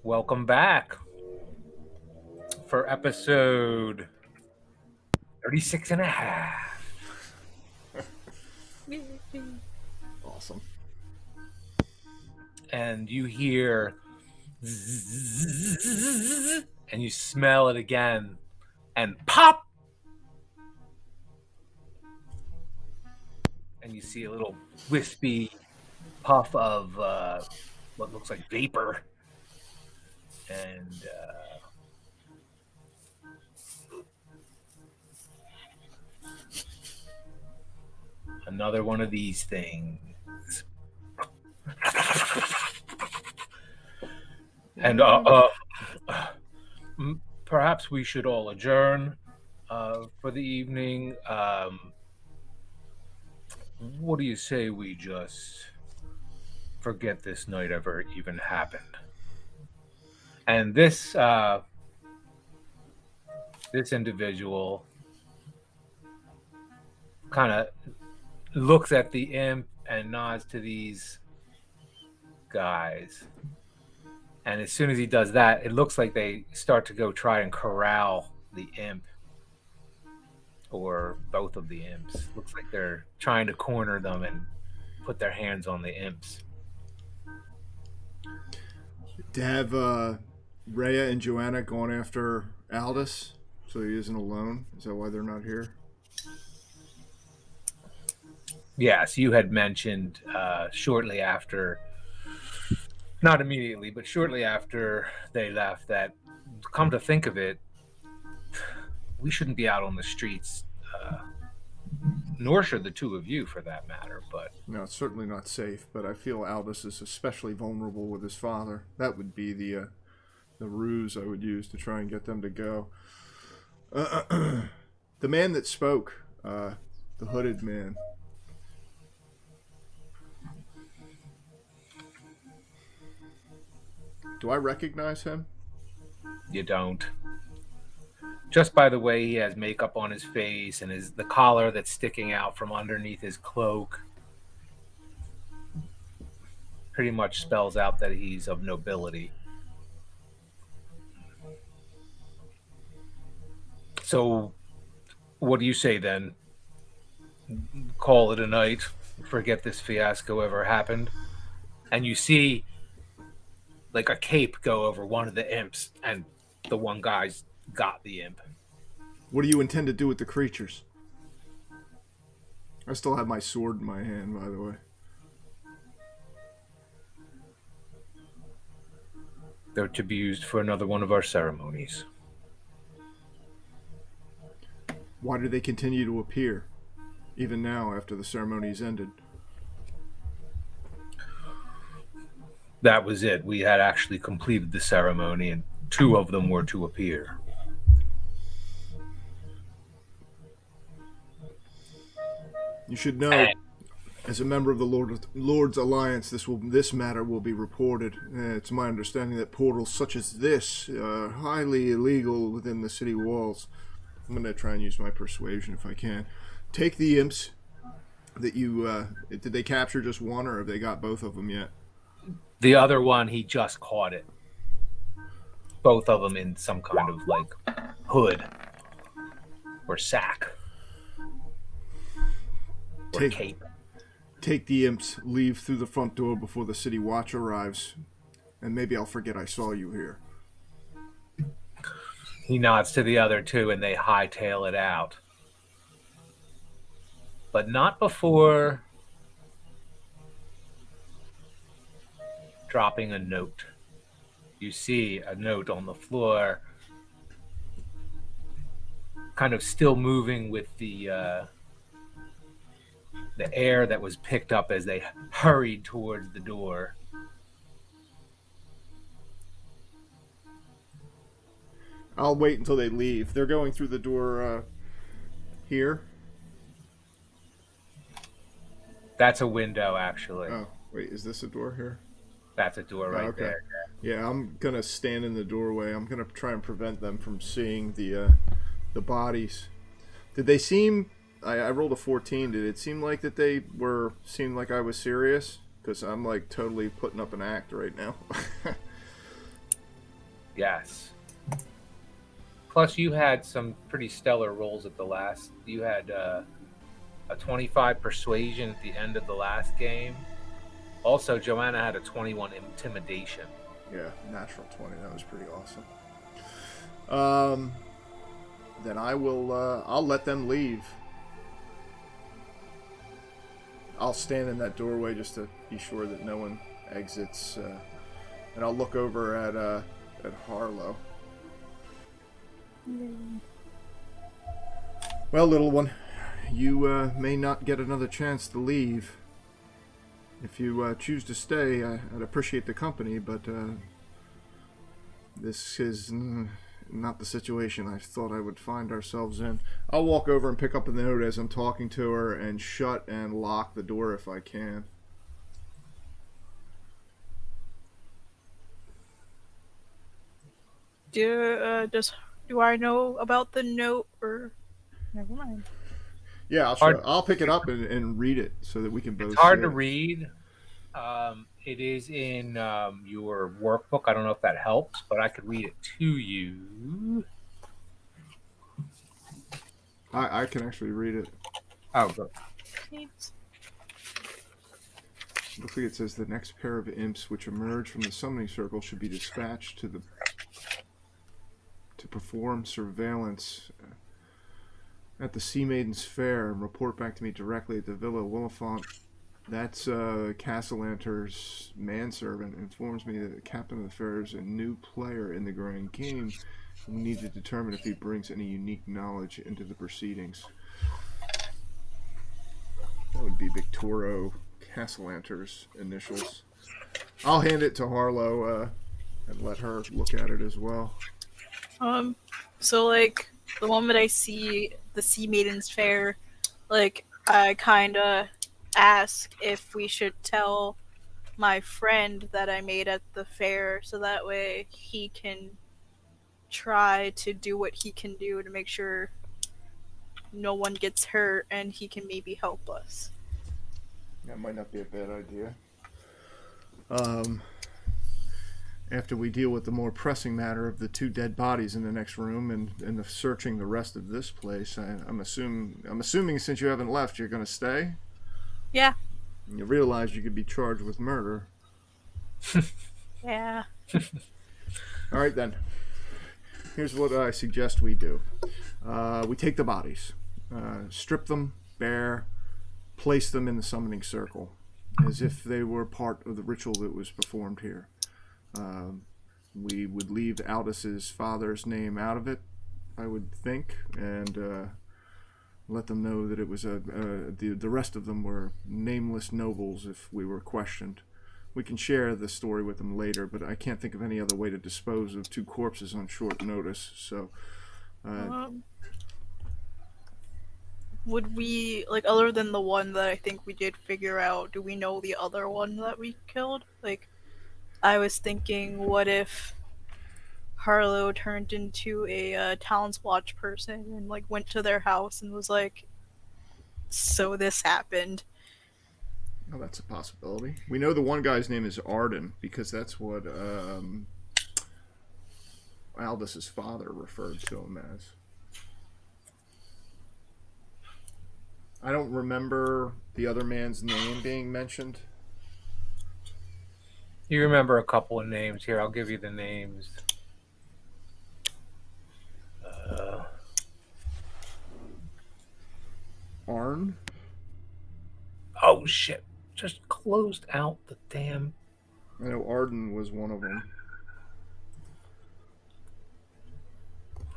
Welcome back for episode 36 and a half. Awesome. And you hear zzzz, and you smell it again and pop, and you see a little wispy puff of what looks like vapor, and another one of these things. And perhaps we should all adjourn for the evening. What do you say we just forget this night ever even happened? And this individual kind of looks at the imp and nods to these guys. And as soon as he does that, it looks like they start to go try and corral the imp, or both of the imps. Looks like they're trying to corner them and put their hands on the imps. To have Rhea and Joanna going after Aldous so he isn't alone? Is that why they're not here? Yes, you had mentioned shortly after, not immediately, but shortly after they left, that, come to think of it, we shouldn't be out on the streets, nor should the two of you, for that matter. But No, it's certainly not safe, but I feel Aldous is especially vulnerable with his father. That would be the ruse I would use to try and get them to go. The man that spoke, the hooded man. Do I recognize him? you don't. Just by the way he has makeup on his face and the collar that's sticking out from underneath his cloak pretty much spells out that he's of nobility. So, what do you say then? Call it a night, forget this fiasco ever happened, and you see like a cape go over one of the imps, and the one guy's got the imp. What do you intend to do with the creatures? I still have my sword in my hand, by the way. They're to be used for another one of our ceremonies. Why do they continue to appear, even now after the ceremony's ended? That was it. We had actually completed the ceremony, and two of them were to appear. You should know, as a member of the Lord's Alliance, this matter will be reported. It's my understanding that portals such as this are highly illegal within the city walls. I'm going to try and use my persuasion if I can. Take the imps that you... did they capture just one, or have they got both of them yet? The other one, he just caught it. Both of them in some kind of like hood or sack or cape. Take the imps, leave through the front door before the city watch arrives, and maybe I'll forget I saw you here. He nods to the other two, and they hightail it out. But not before dropping a note. You see a note on the floor, kind of still moving with the air that was picked up as they hurried towards the door. I'll wait until they leave. They're going through the door here. That's a window, actually. Oh, wait, is this a door here? That's a door right there. Yeah, I'm gonna stand in the doorway. I'm gonna try and prevent them from seeing the bodies. Did they seem? I rolled a 14. Did it seem like that they seemed like I was serious? Because I'm like totally putting up an act right now. Yes. Plus, you had some pretty stellar rolls at the last. You had a 25 persuasion at the end of the last game. Also, Joanna had a 21 intimidation. Yeah, natural 20. That was pretty awesome. Um, then I will. I'll let them leave. I'll stand in that doorway just to be sure that no one exits, and I'll look over at Harlow. Well, little one, you may not get another chance to leave. If you choose to stay, I'd appreciate the company, but this is not the situation I thought I would find ourselves in. I'll walk over and pick up the note as I'm talking to her and shut and lock the door if I can. Do I know about the note or never mind? Yeah, Hard, I'll pick it up and read it so that we can it's both see hard to it. read. It is in your workbook. I don't know if that helps, but I could read it to you. I can actually read it. Oh, good. Neat. Looks like it says the next pair of imps which emerge from the summoning circle should be dispatched to perform surveillance at the Sea Maiden's Fair and report back to me directly at the Villa Willifont. That's Castellanter's manservant informs me that the captain of the fair is a new player in the grand game. We need to determine if he brings any unique knowledge into the proceedings. That would be Victoro Castellanter's initials. I'll hand it to Harlow and let her look at it as well. So like the moment I see the Sea Maiden's Fair, like I kinda ask if we should tell my friend that I made at the fair so that way he can try to do what he can do to make sure no one gets hurt and he can maybe help us. That might not be a bad idea. After we deal with the more pressing matter of the two dead bodies in the next room and the searching the rest of this place, I'm assuming since you haven't left, you're going to stay. Yeah. You realize you could be charged with murder. Yeah. All right then. Here's what I suggest we do. We take the bodies, strip them bare, place them in the summoning circle, as if they were part of the ritual that was performed here. We would leave Aldous' father's name out of it, I would think, and let them know that it was the rest of them were nameless nobles if we were questioned. We can share the story with them later, but I can't think of any other way to dispose of two corpses on short notice, so... Would we, like, other than the one that I think we did figure out, do we know the other one that we killed? Like, I was thinking, what if Harlow turned into a Talons Watch person and, like, went to their house and was like, so this happened. Oh, that's a possibility. We know the one guy's name is Arden because that's what Aldous' father referred to him as. I don't remember the other man's name being mentioned. You remember a couple of names here. I'll give you the names. Arn? Oh, shit. Just closed out the damn... I know Arden was one of them.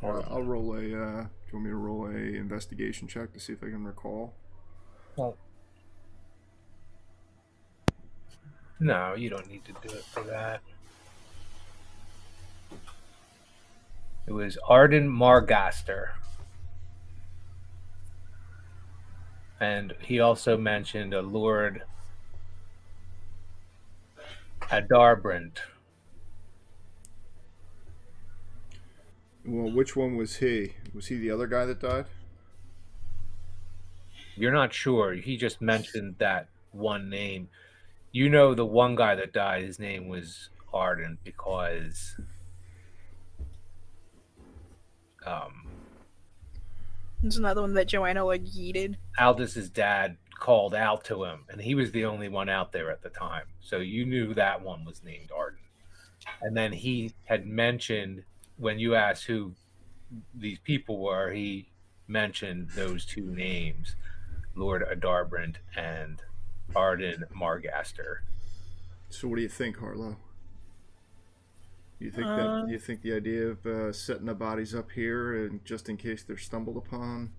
I'll roll a... do you want me to roll a investigation check to see if I can recall? Well, no, you don't need to do it for that. It was Arden Margaster. And he also mentioned a Lord Adarbrand. Well, which one was he? Was he the other guy that died? You're not sure. He just mentioned that one name. You know the one guy that died, his name was Arden because There's another one that Joanna like yeeted. Aldis's dad called out to him, and he was the only one out there at the time. So you knew that one was named Arden. And then he had mentioned, when you asked who these people were, he mentioned those two names, Lord Adarbrand and Arden Margaster. So what do you think, Harlow? You think the idea of setting the bodies up here and just in case they're stumbled upon?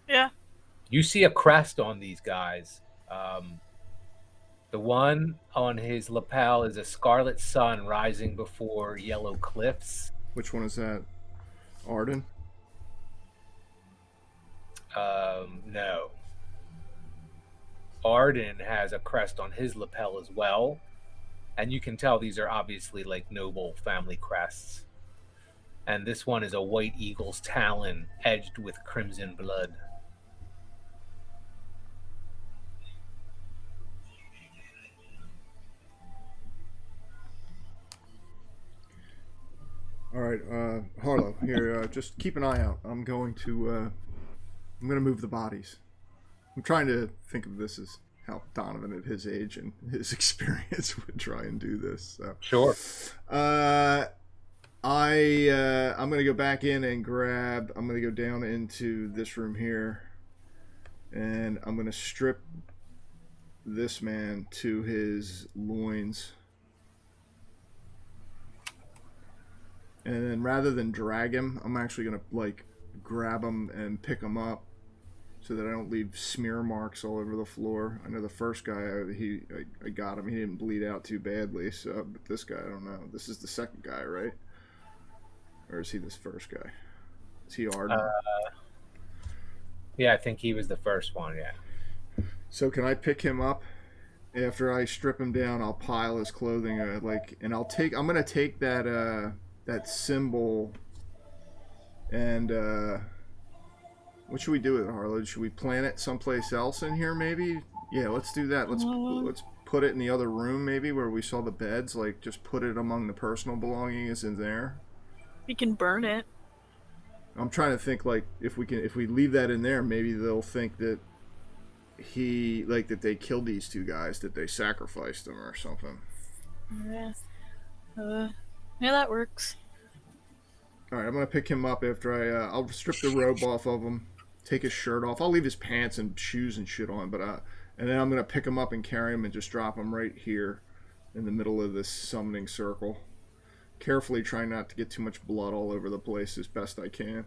Yeah. You see a crest on these guys. The one on his lapel is a scarlet sun rising before yellow cliffs. Which one is that? Arden? No. Arden has a crest on his lapel as well. And you can tell these are obviously like noble family crests. And this one is a white eagle's talon edged with crimson blood. All right, Harlow, here, just keep an eye out. I'm going to move the bodies. I'm trying to think of this as how Donovan at his age and his experience would try and do this. So. Sure. I'm gonna go back in and grab. I'm gonna go down into this room here, and I'm gonna strip this man to his loins. And then rather than drag him, I'm actually gonna like grab him and pick him up, so that I don't leave smear marks all over the floor. I know the first guy, I got him. He didn't bleed out too badly. So, but this guy, I don't know. This is the second guy, right? Or is he this first guy? Is he Arden? Yeah, I think he was the first one. Yeah. So can I pick him up? After I strip him down, I'll pile his clothing, and I'm gonna take that symbol, and what should we do with it, Harlow? Should we plant it someplace else in here, maybe? Yeah, let's do that. Let's put it in the other room, maybe, where we saw the beds. Like, just put it among the personal belongings in there. We can burn it. I'm trying to think, like, if we leave that in there, maybe they'll think that that they killed these two guys, that they sacrificed them or something. Yeah. Yeah, that works. All right, I'm gonna pick him up after I'll strip the robe off of him, take his shirt off. I'll leave his pants and shoes and shit on, but and then I'm gonna pick him up and carry him and just drop him right here in the middle of this summoning circle. Carefully trying not to get too much blood all over the place as best I can.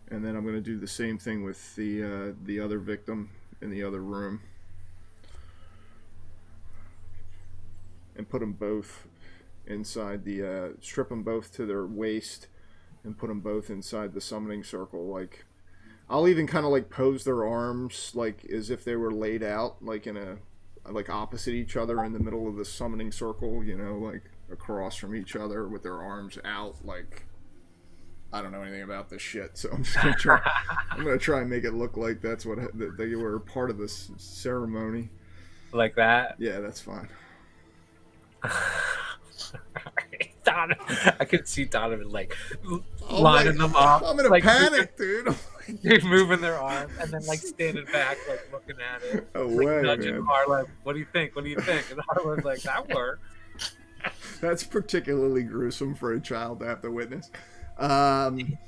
And then I'm gonna do the same thing with the other victim in the other room, and put them both inside the strip them both to their waist and put them both inside the summoning circle. Like, I'll even kind of like pose their arms like as if they were laid out like in a like opposite each other in the middle of the summoning circle, you know, like across from each other with their arms out. Like, I don't know anything about this shit, so I'm just gonna try. I'm gonna try and make it look like that's what that they were part of this ceremony. Like that? Yeah, that's fine. Donovan, I could see Donovan like lining them up. I'm in a like, panic, dude. They're moving their arms and then like standing back, like looking at it. No like, way, nudging man. Harlow. What do you think? What do you think? And Harlow's like, that works. That's particularly gruesome for a child to have to witness. I'm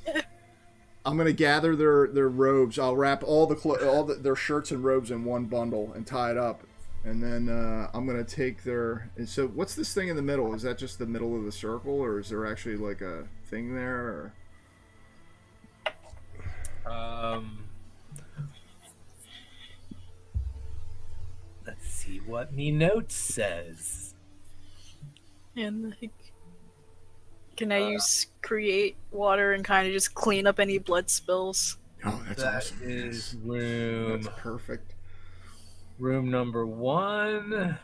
gonna gather their robes. I'll wrap all their shirts and robes in one bundle and tie it up, and then I'm gonna take their. And so, what's this thing in the middle? Is that just the middle of the circle, or is there actually like a thing there? Or... Let's see what me notes says. And like, can I use create water and kind of just clean up any blood spills? Oh, that's That awesome. is room. That's perfect. Room number 1.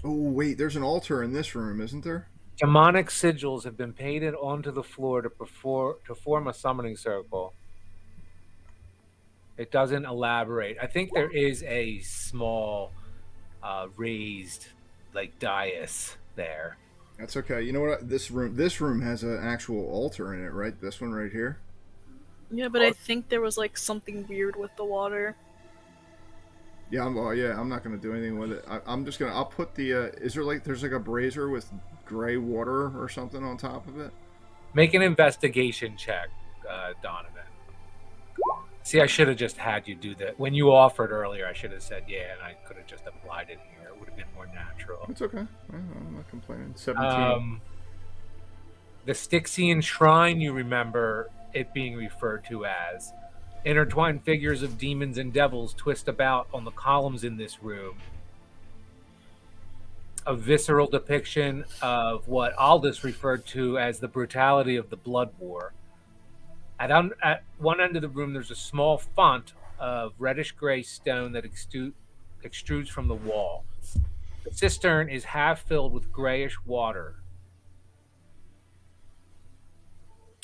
Oh wait, there's an altar in this room, isn't there? Demonic sigils have been painted onto the floor to form a summoning circle. It doesn't elaborate. I think there is a small raised like dais there. That's okay. You know what? This room has an actual altar in it, right? This one right here. Yeah, but I think there was like something weird with the water. Yeah, I'm not gonna do anything with it. I'm just gonna. I'll put the. Is there like there's like a brazier with gray water or something on top of it? Make an investigation check, Donovan. See, I should have just had you do that. When you offered earlier, I should have said yeah, and I could have just applied it here. It would have been more natural. It's okay. I'm not complaining. 17. The Styxian shrine, you remember it being referred to as. Intertwined figures of demons and devils twist about on the columns in this room. A visceral depiction of what Aldous referred to as the brutality of the blood war. At one end of the room, there's a small font of reddish-gray stone that extrudes from the wall. The cistern is half filled with grayish water.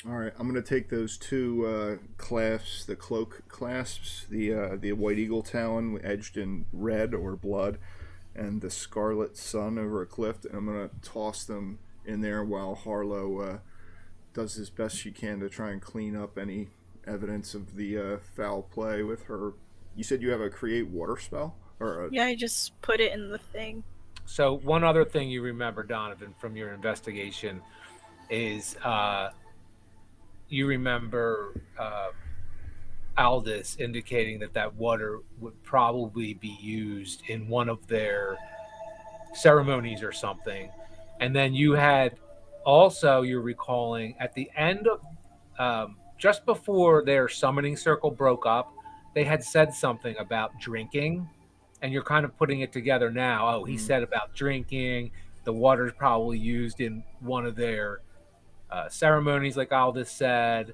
All right, I'm gonna take those two clasps, the cloak clasps, the white eagle talon edged in red or blood, and the scarlet sun over a cliff, and I'm gonna toss them in there while Harlow does as best she can to try and clean up any evidence of the foul play with her. You said you have a create water spell, or Yeah, I just put it in the thing. So one other thing you remember, Donovan, from your investigation is you remember Aldous indicating that water would probably be used in one of their ceremonies or something. And then you had also, you're recalling, at the end of just before their summoning circle broke up, they had said something about drinking, and you're kind of putting it together now. Oh, he said about drinking. The water's probably used in one of their ceremonies, like Aldous said,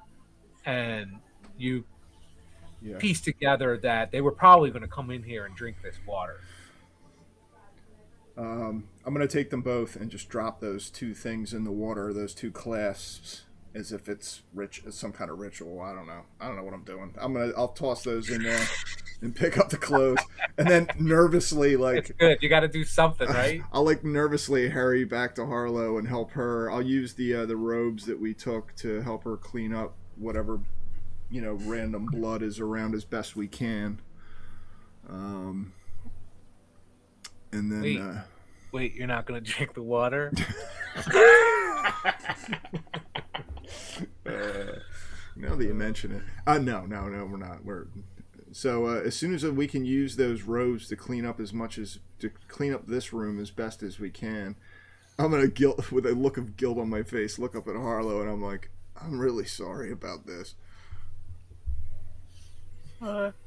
and you yeah. piece together that they were probably going to come in here and drink this water. I'm gonna take them both and just drop those two things in the water, those two clasps, as if it's some kind of ritual. I don't know. I don't know what I'm doing. I'll toss those in there and pick up the clothes, and then nervously It's good. You got to do something, right? I'll like nervously hurry back to Harlow and help her. I'll use the robes that we took to help her clean up whatever random blood is around as best we can. And then wait, you're not going to drink the water? Now that you mention it, no, we're not. So as soon as we can use those robes to clean up this room as best as we can, I'm gonna with a look of guilt on my face, look up at Harlow, and I'm like, I'm really sorry about this.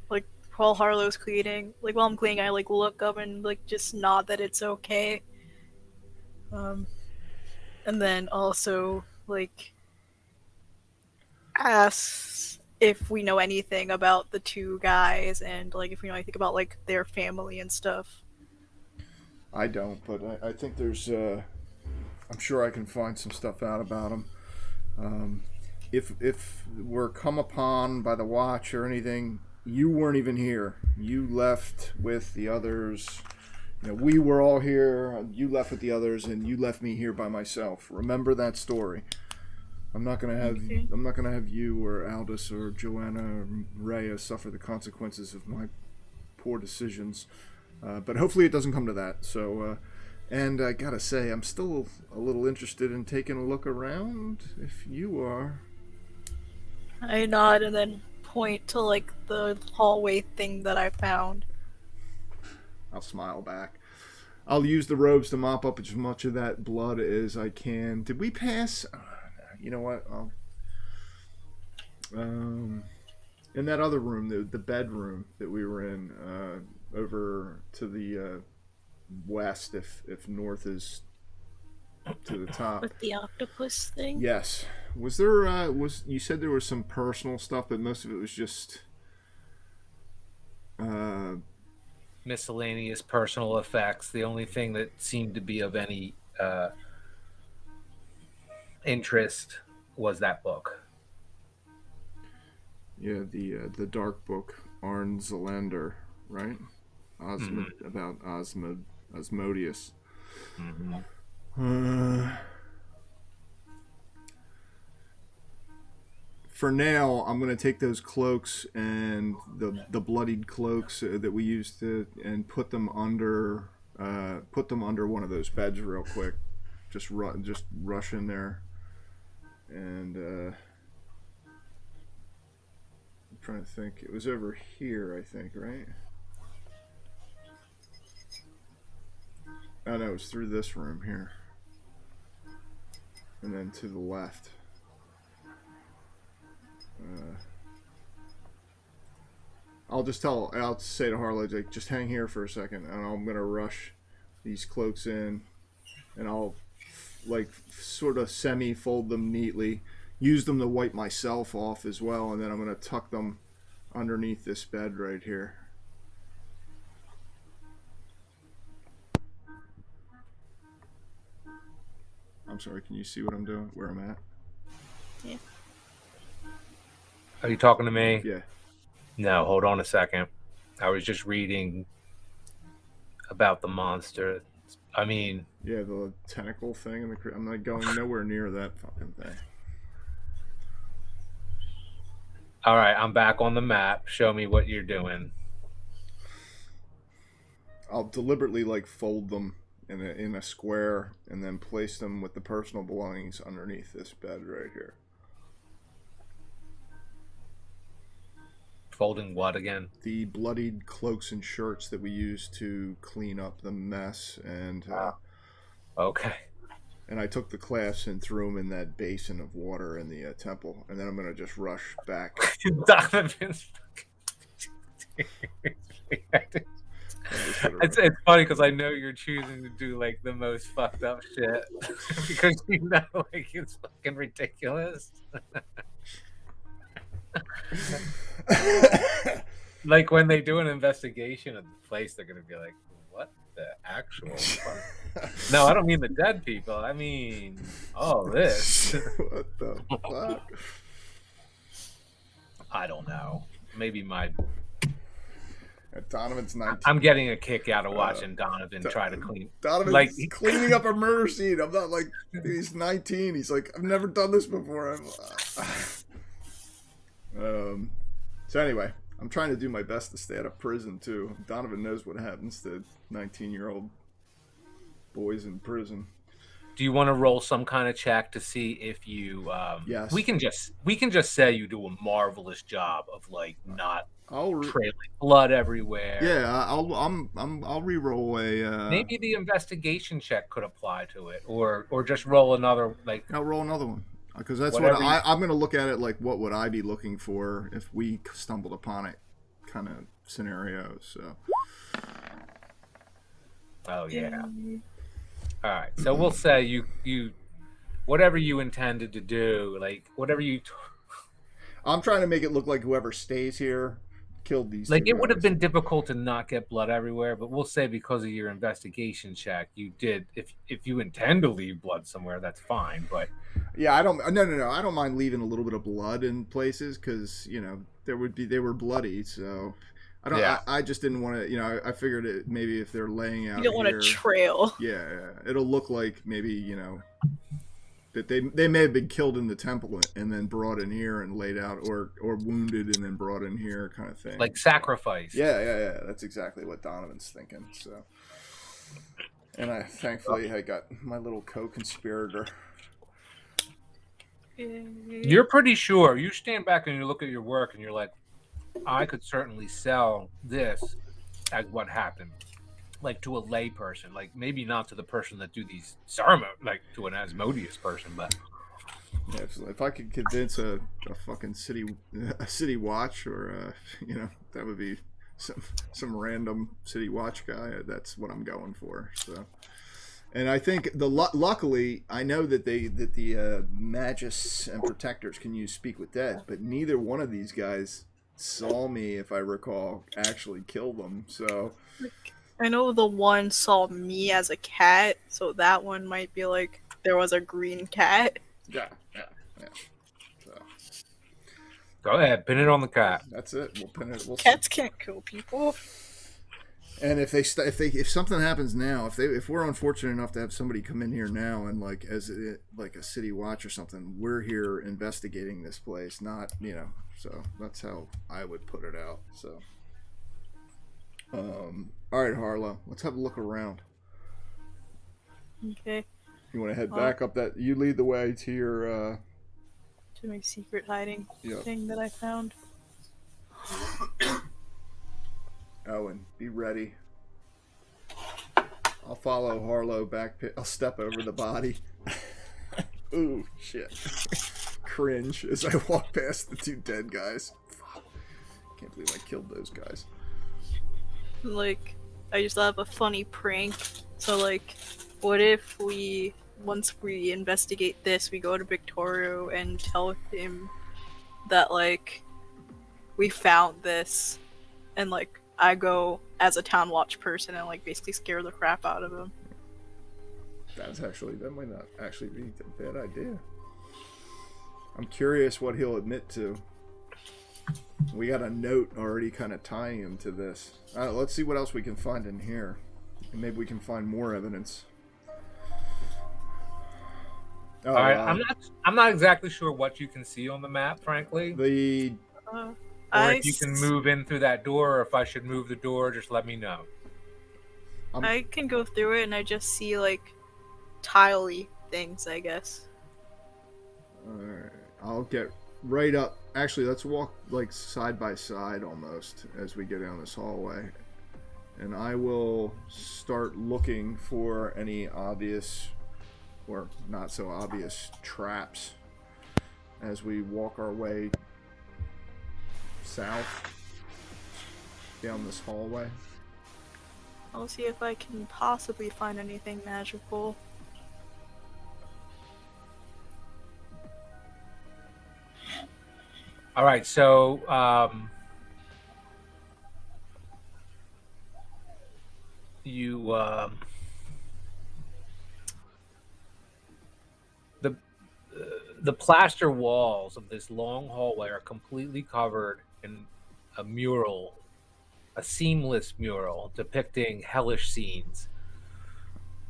Like while Harlow's cleaning, like while I'm cleaning, I like look up and like just nod that it's okay. And then also like asks if we know anything about the two guys and like if we know anything about like their family and stuff. I don't, but I think there's. I'm sure I can find some stuff out about them. If we're come upon by the watch or anything, you weren't even here. You left with the others. We were all here. You left with the others, and you left me here by myself. Remember that story. I'm not gonna have you or Aldous or Joanna or Rhea suffer the consequences of my poor decisions. But hopefully it doesn't come to that. So, and I gotta say, I'm still a little interested in taking a look around. If you are, I nod and then point to like the hallway thing that I found. I'll smile back. I'll use the robes to mop up as much of that blood as I can. Did we pass? You know what? In that other room, the bedroom that we were in, over to the west, if north is to the top. With the octopus thing? Yes. Was there? You said there was some personal stuff, but most of it was just miscellaneous personal effects. The only thing that seemed to be of any interest was that book. Yeah, the dark book, Arn Zelander, right? About Osmodeus. Mm-hmm. For now, I'm gonna take those cloaks and the bloodied cloaks that we used to and put them under one of those beds real quick. Just rush in there, and I'm trying to think. It was over here, I think, right? Oh no, it was through this room here, and then to the left. I'll say to Harley, like, just hang here for a second, and I'm gonna rush these cloaks in, and I'll like sort of semi-fold them neatly, use them to wipe myself off as well, and then I'm gonna tuck them underneath this bed right here. I'm sorry, can you see what I'm doing? Where I'm at? Yeah. Are you talking to me? Yeah. No, hold on a second. I was just reading about the monster. I mean, yeah, the tentacle thing, and I'm not going nowhere near that fucking thing. All right, I'm back on the map. Show me what you're doing. I'll deliberately like fold them in a square, and then place them with the personal belongings underneath this bed right here. Folding what again? The bloodied cloaks and shirts that we used to clean up the mess, and okay. And I took the clasps and threw them in that basin of water in the temple, and then I'm gonna just rush back. Donovan's. It's funny because I know you're choosing to do like the most fucked up shit because you know like it's fucking ridiculous. Like when they do an investigation of the place, they're gonna be like, "What the actual?" Fuck? No, I don't mean the dead people. I mean all this. What the fuck? I don't know. Maybe my. Donovan's 19. I'm getting a kick out of watching Donovan try to clean. Donovan's like cleaning up a murder scene. I'm not like he's 19. He's like, I've never done this before. So anyway, I'm trying to do my best to stay out of prison too. Donovan knows what happens to 19-year-old boys in prison. Do you want to roll some kind of check to see if you? Yes. We can just say you do a marvelous job of like not trailing blood everywhere. Yeah, I'll re-roll a. Maybe the investigation check could apply to it, or just roll another like. I'll roll another one because that's what I'm going to look at it like. What would I be looking for if we stumbled upon it, kind of scenario. So. Oh yeah. All right, so we'll say you whatever you intended to do, like whatever you. I'm trying to make it look like whoever stays here killed these. Like it would have been difficult to not get blood everywhere, but we'll say because of your investigation check, you did. If you intend to leave blood somewhere, that's fine. But yeah, I don't. No. I don't mind leaving a little bit of blood in places because they were bloody, so. I don't. Yeah. I just didn't want to. I figured it maybe if they're laying out. You don't want a trail. Yeah, it'll look like maybe that they may have been killed in the temple and then brought in here and laid out, or wounded and then brought in here, kind of thing. Like sacrifice. Yeah. That's exactly what Donovan's thinking. So, and thankfully I got my little co-conspirator. You're pretty sure. You stand back and you look at your work and you're like, I could certainly sell this as what happened, like to a lay person, like maybe not to the person that do these ceremonies, like to an Asmodeus person, but yeah, if I could convince a fucking city watch, or that would be some random city watch guy. That's what I'm going for. So, and I think luckily I know that the magists and protectors can use speak with dead, but neither one of these guys saw me, if I recall, actually kill them. So I know the one saw me as a cat, so that one might be like there was a green cat. Yeah. So. Go ahead, pin it on the cat. That's it. We'll pin it. Cats can't kill people. And if something happens now, if we're unfortunate enough to have somebody come in here now and like like a city watch or something, we're here investigating this place, not So that's how I would put it out. So, all right, Harlow, let's have a look around. Okay. You want to head back up that? You lead the way to your to my secret hiding thing that I found. Owen, be ready. I'll follow Harlow back. I'll step over the body. Ooh, shit. Cringe as I walk past the two dead guys. Fuck. Can't believe I killed those guys. Like, I just thought of a funny prank. So, like, what if once we investigate this, we go to Victorio and tell him that, like, we found this, and, like, I go as a town watch person and, like, basically scare the crap out of him. That might not actually be a bad idea. I'm curious what he'll admit to. We got a note already kind of tying him to this. Let's see what else we can find in here. And maybe we can find more evidence. All right, I'm not exactly sure what you can see on the map, frankly. Or if you can move in through that door, or if I should move the door, just let me know. I can go through it, and I just see, like, tile-y things, I guess. Alright, I'll get right up. Actually, let's walk, like, side by side, almost, as we go down this hallway. And I will start looking for any obvious, or not so obvious, traps as we walk our way south down this hallway. I'll see if I can possibly find anything magical. All right, so the plaster walls of this long hallway are completely covered in a mural, a seamless mural depicting hellish scenes,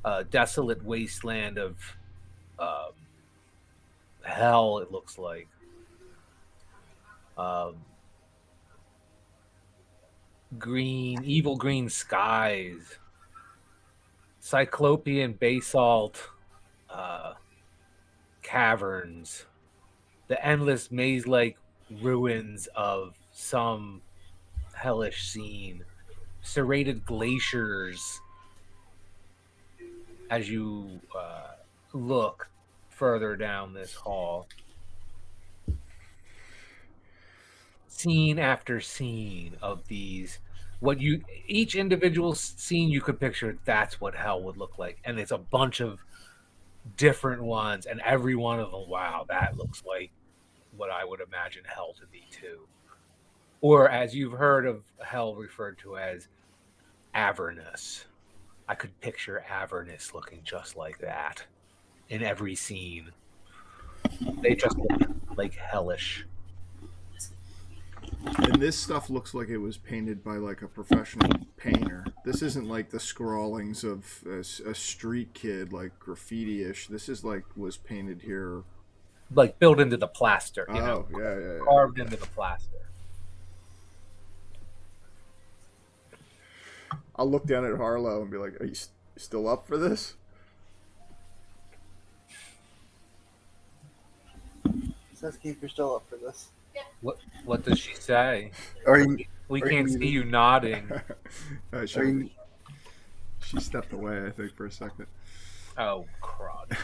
a desolate wasteland of hell, it looks like. Evil green skies, cyclopean basalt caverns, the endless maze-like ruins of some hellish scene, serrated glaciers as you look further down this hall. Scene after scene of these, each individual scene you could picture, that's what hell would look like. And it's a bunch of different ones, and every one of them, wow, that looks like what I would imagine hell to be too. Or as you've heard of hell referred to as Avernus. I could picture Avernus looking just like that in every scene. They just look like hellish. And this stuff looks like it was painted by like a professional painter. This isn't like the scrawlings of a street kid, like graffiti-ish. This is like was painted here, like built into the plaster. Yeah. Carved into the plaster. I'll look down at Harlow and be like, "Are you still up for this?" Says Keith, you're still up for this. What does she say? We can't see you nodding. She stepped away, I think, for a second. Oh, crud.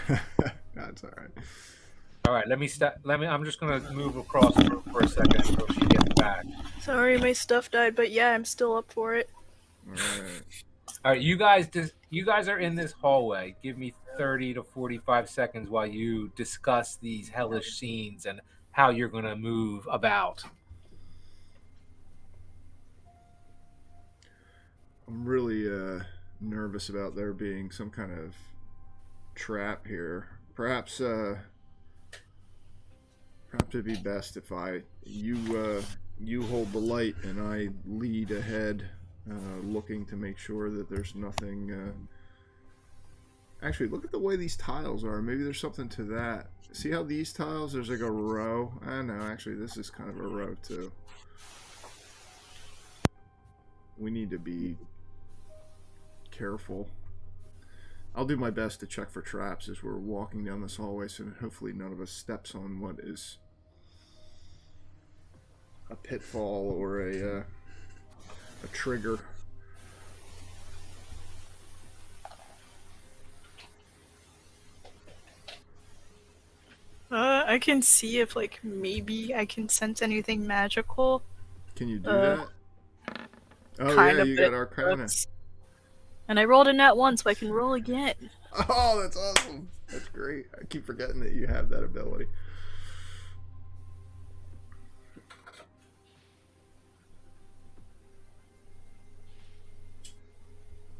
That's all right. All right, I'm just gonna move across for a second until she gets back. Sorry, my stuff died, but yeah, I'm still up for it. All right, you guys are in this hallway. Give me 30 to 45 seconds while you discuss these hellish scenes and how you're going to move about. I'm really nervous about there being some kind of trap here. Perhaps it'd be best if you hold the light and I lead ahead looking to make sure that there's nothing. Actually, look at the way these tiles are. Maybe there's something to that. See how these tiles, there's like a row? I know, actually, this is kind of a row, too. We need to be careful. I'll do my best to check for traps as we're walking down this hallway, so hopefully none of us steps on what is a pitfall or a trigger. I can see if, like, maybe I can sense anything magical. Can you do that? Oh, kind yeah, of you got Arcana. And I rolled a nat 1, so I can roll again. Oh, that's awesome. That's great. I keep forgetting that you have that ability.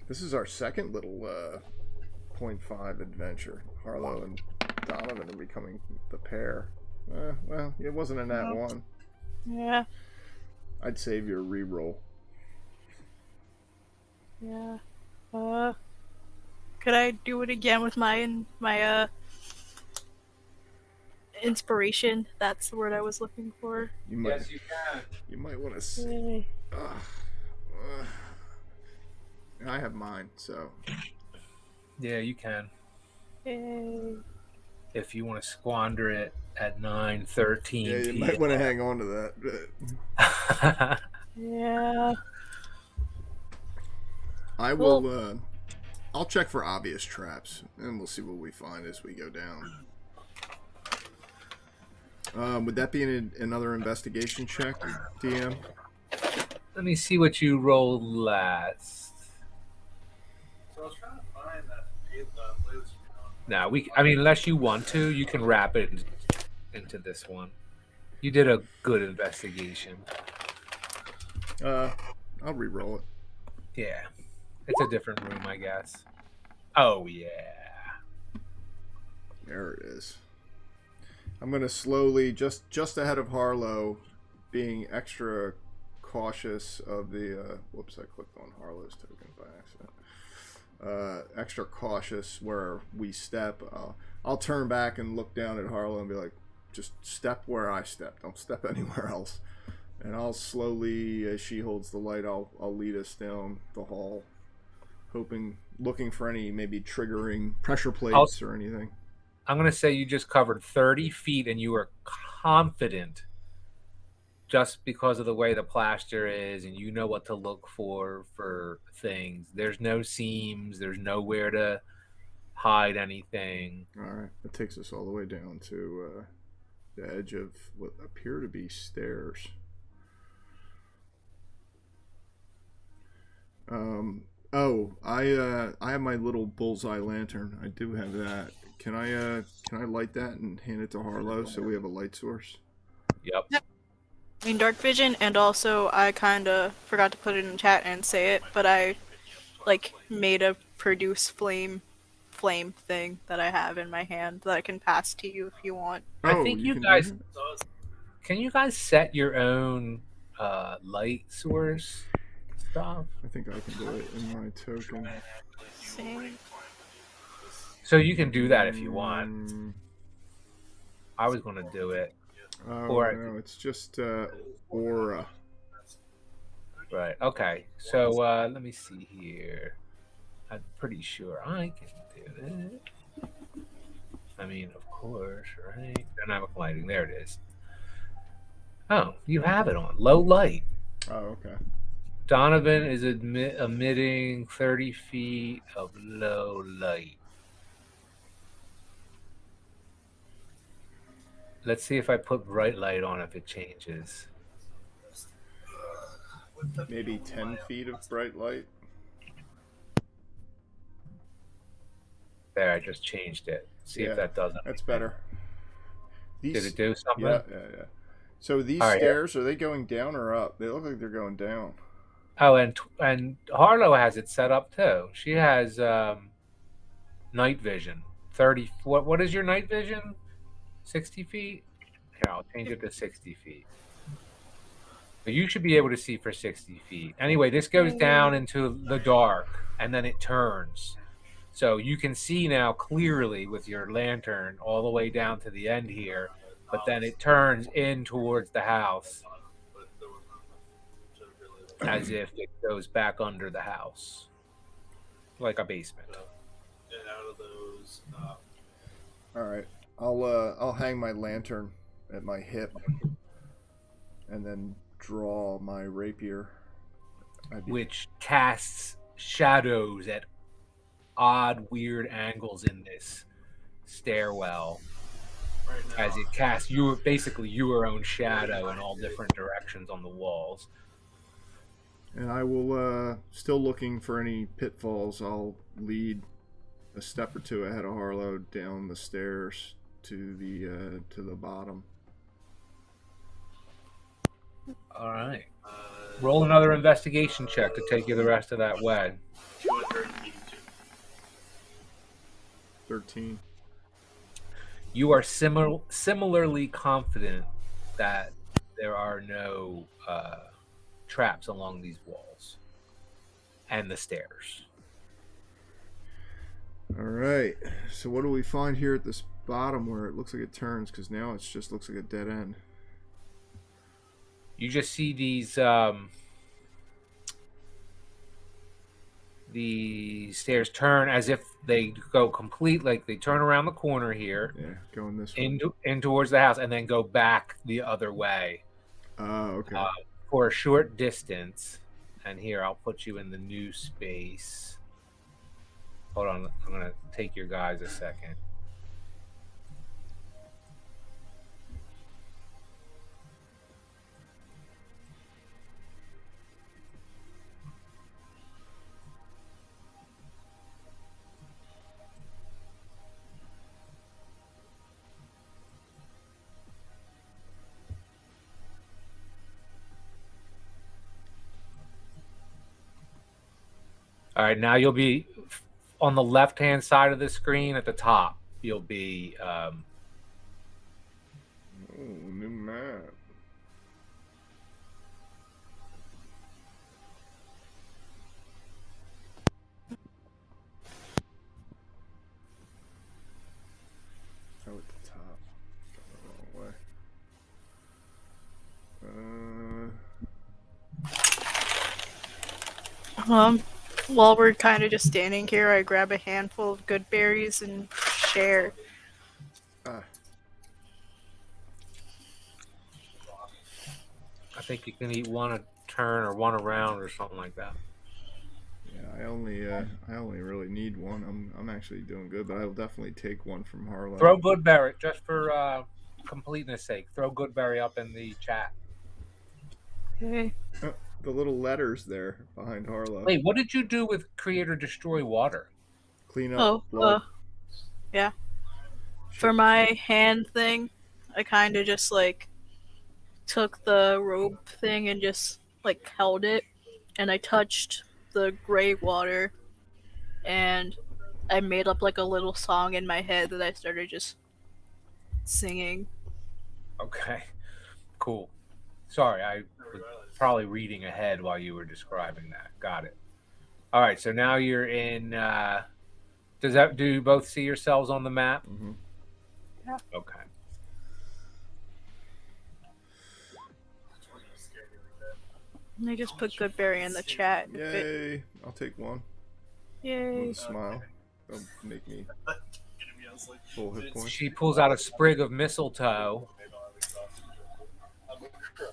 This is our second little 0.5 adventure. Harlow and Donovan are becoming the pair. Well, it wasn't a nat 1. Yeah. I'd save your reroll. Yeah. Could I do it again with my inspiration? That's the word I was looking for. Yes, you can. You might want to. Yay. I have mine, so. Yeah, you can. Yay. If you want to squander it at 9:13. Yeah, you might want to hang on to that. Yeah. I will. I'll check for obvious traps, and we'll see what we find as we go down. Would that be another investigation check, DM? Let me see what you rolled last. So I was trying to find that blue. No, I mean, unless you want to, you can wrap it into this one. You did a good investigation. I'll re-roll it. Yeah. It's a different room, I guess. Oh, yeah. There it is. I'm going to slowly, just ahead of Harlow, being extra cautious of the... whoops, I clicked on Harlow's token by accident. Extra cautious where we step. I'll turn back and look down at Harlow and be like, just step where I step. Don't step anywhere else. And I'll slowly, as she holds the light, I'll lead us down the hall, looking for any maybe triggering pressure plates or anything. I'm going to say you just covered 30 feet and you were confident just because of the way the plaster is and you know what to look for things. There's no seams. There's nowhere to hide anything. All right. That takes us all the way down to the edge of what appear to be stairs. I have my little bullseye lantern. I do have that. Can I light that and hand it to Harlow so we have a light source? Yep. I mean, dark vision, and also I kind of forgot to put it in chat and say it, but I made a produce flame thing that I have in my hand that I can pass to you if you want. I think you guys can you guys set your own light source stuff? I think I can do it in my token. Same. So you can do that if you want. I was going to do it. No, it's just aura. Right. Okay. So let me see here. I'm pretty sure I can do it. I mean, of course, right? Dynamic lighting. There it is. Oh, you have it on low light. Oh, okay. Donovan is emitting 30 feet of low light. Let's see if I put bright light on if it changes. Maybe 10 feet of bright light. There, I just changed it. See if that does it. That's better. Did it do something? Yeah. So these stairs, are they going down or up? They look like they're going down. Oh, and Harlow has it set up too. She has night vision. 30. What is your night vision? 60 feet? Here, I'll change it to 60 feet. But you should be able to see for 60 feet. Anyway, this goes down into the dark, and then it turns. So you can see now clearly with your lantern all the way down to the end here, but then it turns in towards the house as if it goes back under the house, like a basement. And out of those, All right, I'll hang my lantern at my hip, and then draw my rapier. Which casts shadows at odd, weird angles in this stairwell. right now, As it casts your own shadow in all different directions on the walls. And I will, still looking for any pitfalls. I'll lead a step or two ahead of Harlow down the stairs to the bottom. All right. Roll another investigation check to take you the rest of that way. 282. 13. You are similarly confident that there are no traps along these walls and the stairs. All right. So what do we find here at this bottom where it looks like it turns? Because now it just looks like a dead end. You just see these the stairs turn as if they go complete, like they turn around the corner here, Yeah, going this way. in towards the house, and then go back the other way Okay. for a short distance. And here, I'll put you in the new space. Hold on, I'm gonna take your guys a second. All right, now you'll be on the left-hand side of the screen at the top. You'll be Oh, new map. Oh, at the top. The wrong way. While we're kind of just standing here, I grab a handful of good berries and share. I think you can eat one a turn or one a round or something like that. Yeah, I only really need one. I'm actually doing good, but I'll definitely take one from Harlow. Throw Goodberry, just for completeness sake, throw Goodberry up in the chat. Okay. The little letters there behind Harlow. Wait, what did you do with Create or Destroy Water? Clean up blood. Yeah. For my hand thing, I kind of just like took the rope thing and just like held it, and I touched the gray water, and I made up like a little song in my head that I started just singing. Okay, cool. Sorry, I was probably reading ahead while you were describing that. Got it. All right, so now you're in. Do you both see yourselves on the map? Mm-hmm. Yeah. Okay. And I just put Goodberry in the chat. Yay! I'll take one. Yay. With a smile. That'll make me full hit points. She pulls out a sprig of mistletoe,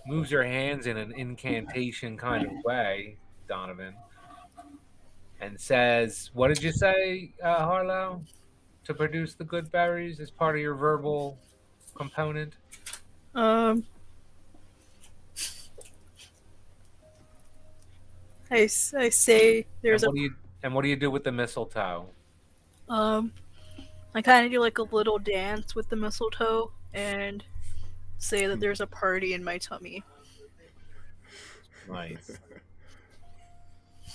moves her hands in an incantation kind of way, Donovan, and says, "What did you say, Harlow? To produce the good berries as part of your verbal component?" I say there's And what do you do with the mistletoe? I kind of do like a little dance with the mistletoe and say that there's a party in my tummy. Nice.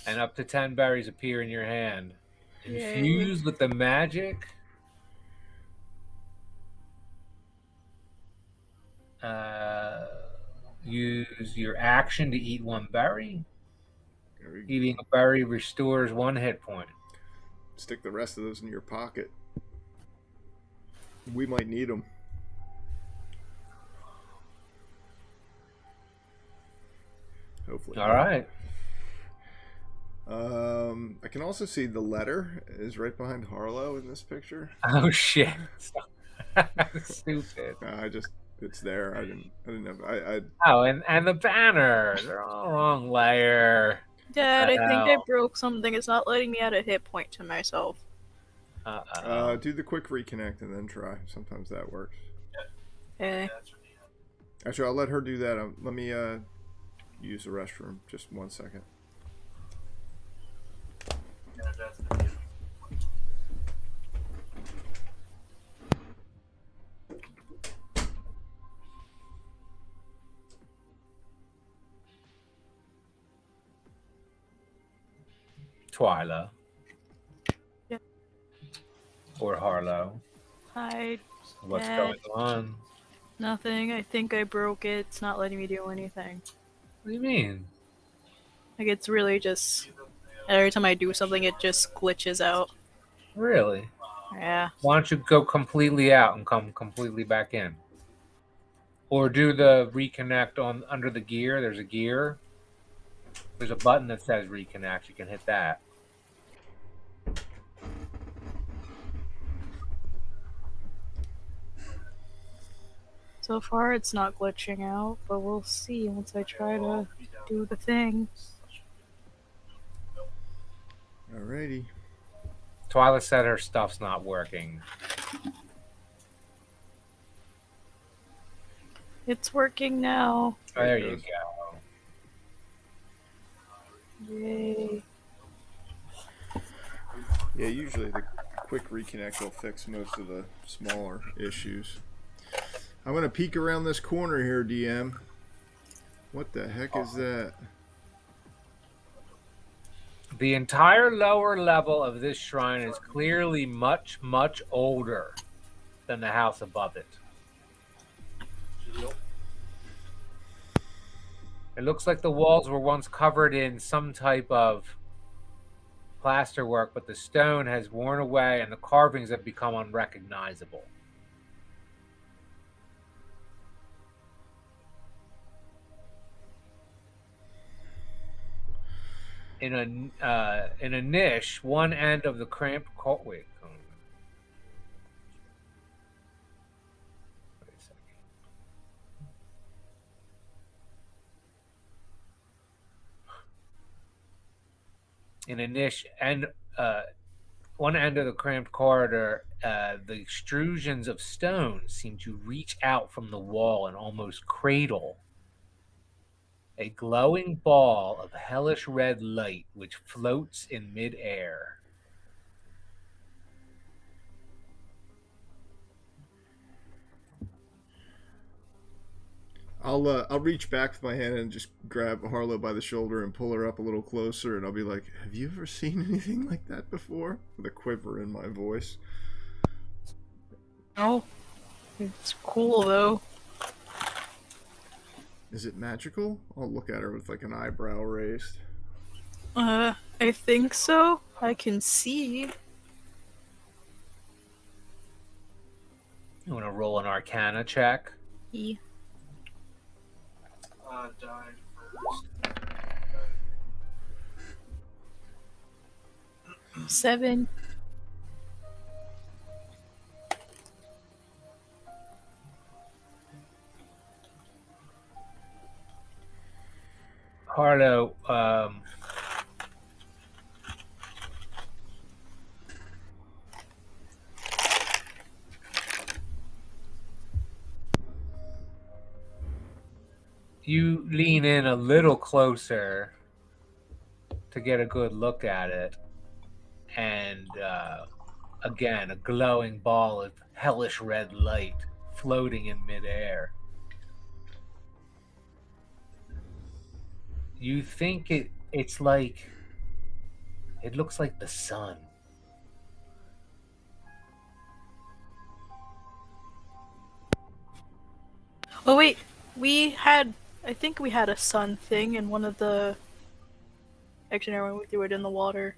And up to 10 berries appear in your hand. Yay. Infused with the magic Use your action to eat one berry. There we Eating a berry restores 1 hit point. Stick the rest of those in your pocket. We might need them. Hopefully. All right. I can also see the letter is right behind Harlow in this picture. Oh shit! Stupid. It's there. I didn't have. Oh, and the banner. They're all wrong layer. Dad, What the I think I hell? broke something. It's not letting me add a hit point to myself. Do the quick reconnect and then try. Sometimes that works. Okay. Actually, I'll let her do that. Let me use the restroom. Just 1 second. Twyla. Yeah. Or Harlow. Hi. What's Dad. going on? Nothing. I think I broke it. It's not letting me do anything. What do you mean? Like, it's really just... Every time I do something, it just glitches out. Really? Yeah. Why don't you go completely out and come completely back in? Or do the reconnect on under the gear. There's a gear. There's a button that says reconnect. You can hit that. So far, it's not glitching out, but we'll see once I try to do the thing. Alrighty. Twyla said her stuff's not working. It's working now. There it you goes. go. Yay. Yeah, usually the quick reconnect will fix most of the smaller issues. I'm going to peek around this corner here, DM. What the heck is that? The entire lower level of this shrine is clearly much, much older than the house above it. It looks like the walls were once covered in some type of plasterwork, but the stone has worn away and the carvings have become unrecognizable. In a niche, one end of the cramped wait a second. In a niche and one end of the cramped corridor, the extrusions of stone seem to reach out from the wall and almost cradle a glowing ball of hellish red light which floats in midair. I'll reach back with my hand and just grab Harlow by the shoulder and pull her up a little closer, and I'll be like, "Have you ever seen anything like that before?" With a quiver in my voice. Oh. It's cool, though. Is it magical? I'll look at her with like an eyebrow raised. I think so. I can see. You want to roll an Arcana check? E. Died first. 7. Harlow, you lean in a little closer to get a good look at it, and again, a glowing ball of hellish red light floating in midair. You think it's like, it looks like the sun. Oh, wait. We had I think we had a sun thing in one of the. Actually, never mind, we threw it in the water.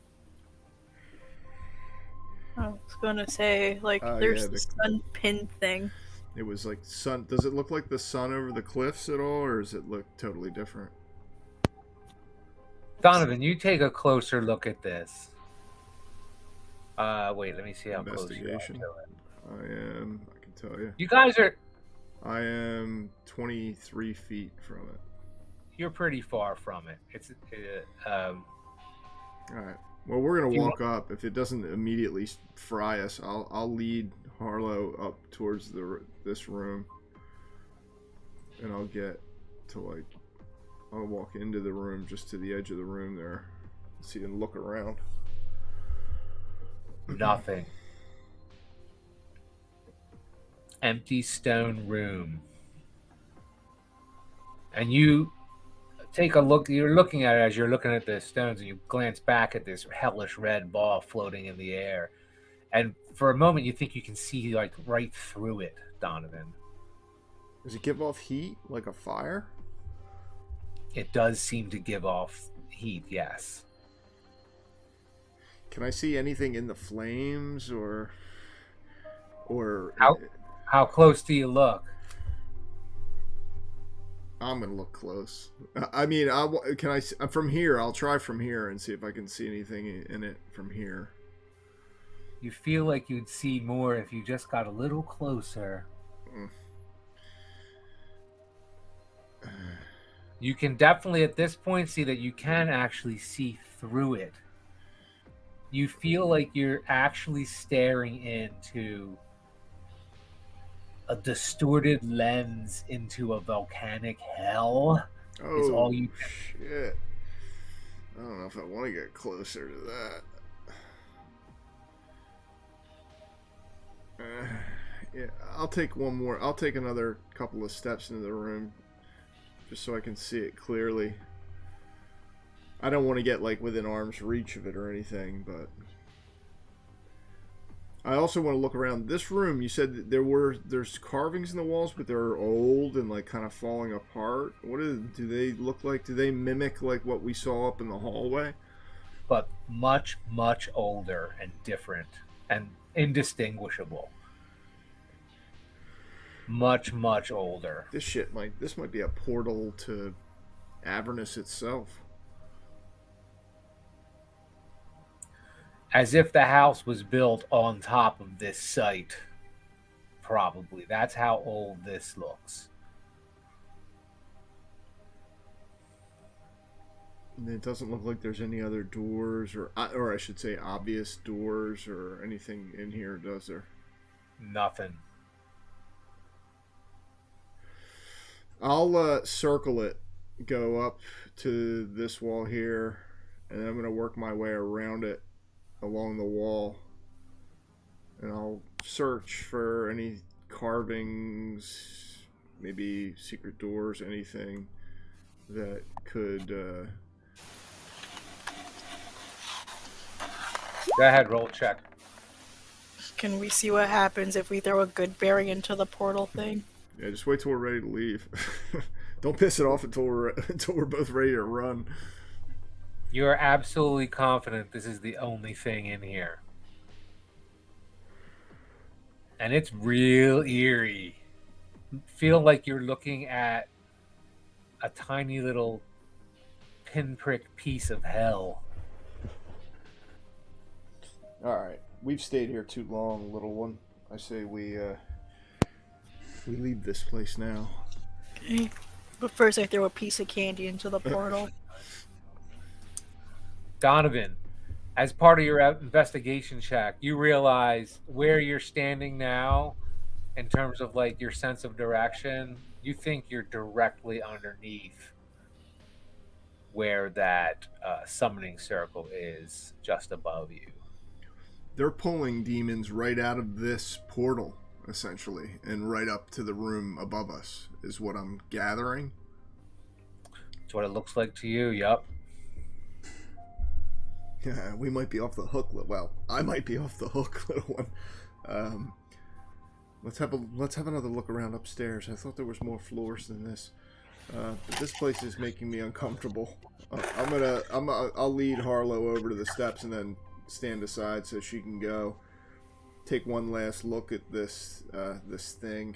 I was gonna say, like, Oh yeah, there's the sun pin thing. it was like sun. Does it look like the sun over the cliffs at all, or does it look totally different? Donovan, you take a closer look at this. Wait, let me see how close you are Investigation. to it. I can tell you. You guys are. I am 23 feet from it. You're pretty far from it. It's. All right. Well, we're gonna walk up. If it doesn't immediately fry us, I'll lead Harlow up towards this room, and I'll get to like. I'll walk into the room, just to the edge of the room there, see and look around. Nothing. Empty stone room. And you take a look, you're looking at it as you're looking at the stones, and you glance back at this hellish red ball floating in the air. And for a moment, you think you can see like right through it, Donovan. Does it give off heat like a fire? It does seem to give off heat, yes. Can I see anything in the flames or How close do you look? I'm gonna look close. I mean, can I from here? I'll try from here and see if I can see anything in it from here. You feel like you'd see more if you just got a little closer. You can definitely at this point see that you can actually see through it. You feel like you're actually staring into a distorted lens into a volcanic hell. Oh, is all you shit. I don't know if I want to get closer to that. Yeah, I'll take one more. I'll take another couple of steps into the room just so I can see it clearly. I don't want to get like within arm's reach of it or anything, but I also want to look around this room. You said that there's carvings in the walls, but they're old and like kind of falling apart. Do they look like? Do they mimic like what we saw up in the hallway? But much, much older and different and indistinguishable. Much, much older. This might be a portal to Avernus itself. As if the house was built on top of this site. Probably. That's how old this looks. And it doesn't look like there's any other doors or I should say obvious doors or anything in here, does there? Nothing. I'll circle it, go up to this wall here, and then I'm going to work my way around it along the wall, and I'll search for any carvings, maybe secret doors, anything that could Go ahead, roll check. Can we see what happens if we throw a good berry into the portal thing? Yeah, just wait till we're ready to leave. Don't piss it off until we're both ready to run. You are absolutely confident this is the only thing in here. And it's real eerie. Feel like you're looking at a tiny little pinprick piece of hell. All right, we've stayed here too long, little one. I say we leave this place now. Okay. But first I throw a piece of candy into the portal. Donovan, as part of your investigation check, you realize where you're standing now in terms of like your sense of direction. You think you're directly underneath where that summoning circle is, just above you. They're pulling demons right out of this portal, essentially, and right up to the room above us, is what I'm gathering. That's what it looks like to you, yup. Yeah, we might be off the hook. Well, I might be off the hook, little one. Let's have another look around upstairs. I thought there was more floors than this. But this place is making me uncomfortable. I'll lead Harlow over to the steps and then stand aside so she can go. Take one last look at this thing,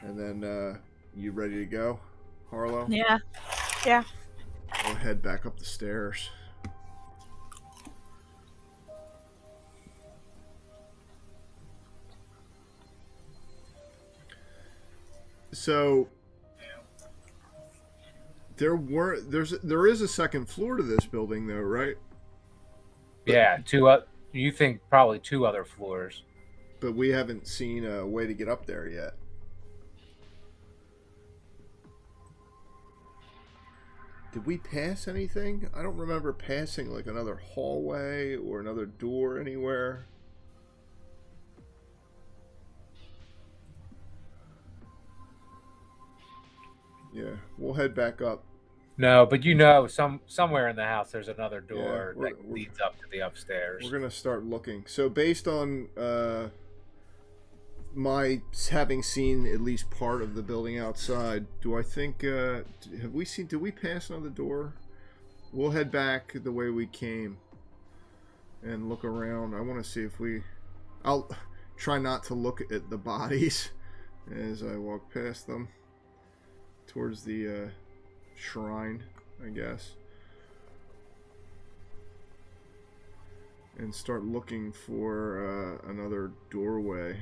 and then you ready to go, Harlow? Yeah. Yeah. We'll head back up the stairs. So there is a second floor to this building, though, right? Yeah, you think probably 2 other floors. But we haven't seen a way to get up there yet. Did we pass anything? I don't remember passing like another hallway or another door anywhere. Yeah, we'll head back up. No, but somewhere in the house there's another door that leads up to the upstairs. We're gonna start looking. So based on my having seen at least part of the building outside, do I think did we pass another door? We'll head back the way we came and look around. I want to see if I'll try not to look at the bodies as I walk past them towards the shrine, I guess, and start looking for another doorway.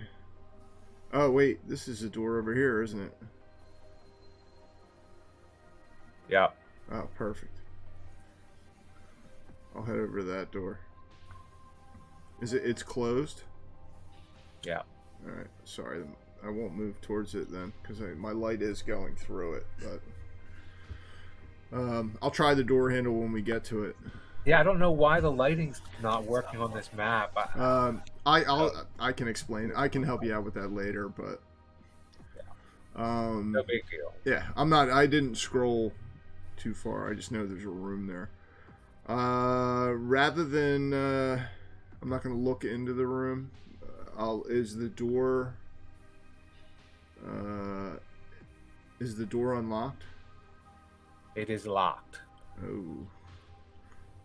Oh wait, this is a door over here, isn't it? Yeah. Oh, perfect. I'll head over to that door. It's closed? Yeah. Alright, sorry, I won't move towards it then, because my light is going through it, but I'll try the door handle when we get to it. Yeah, I don't know why the lighting's not working on this map. I can explain. I can help you out with that later, but no big deal. Yeah, I didn't scroll too far. I just know there's a room there. Rather than I'm not going to look into the room. Is the door unlocked? It is locked. Oh.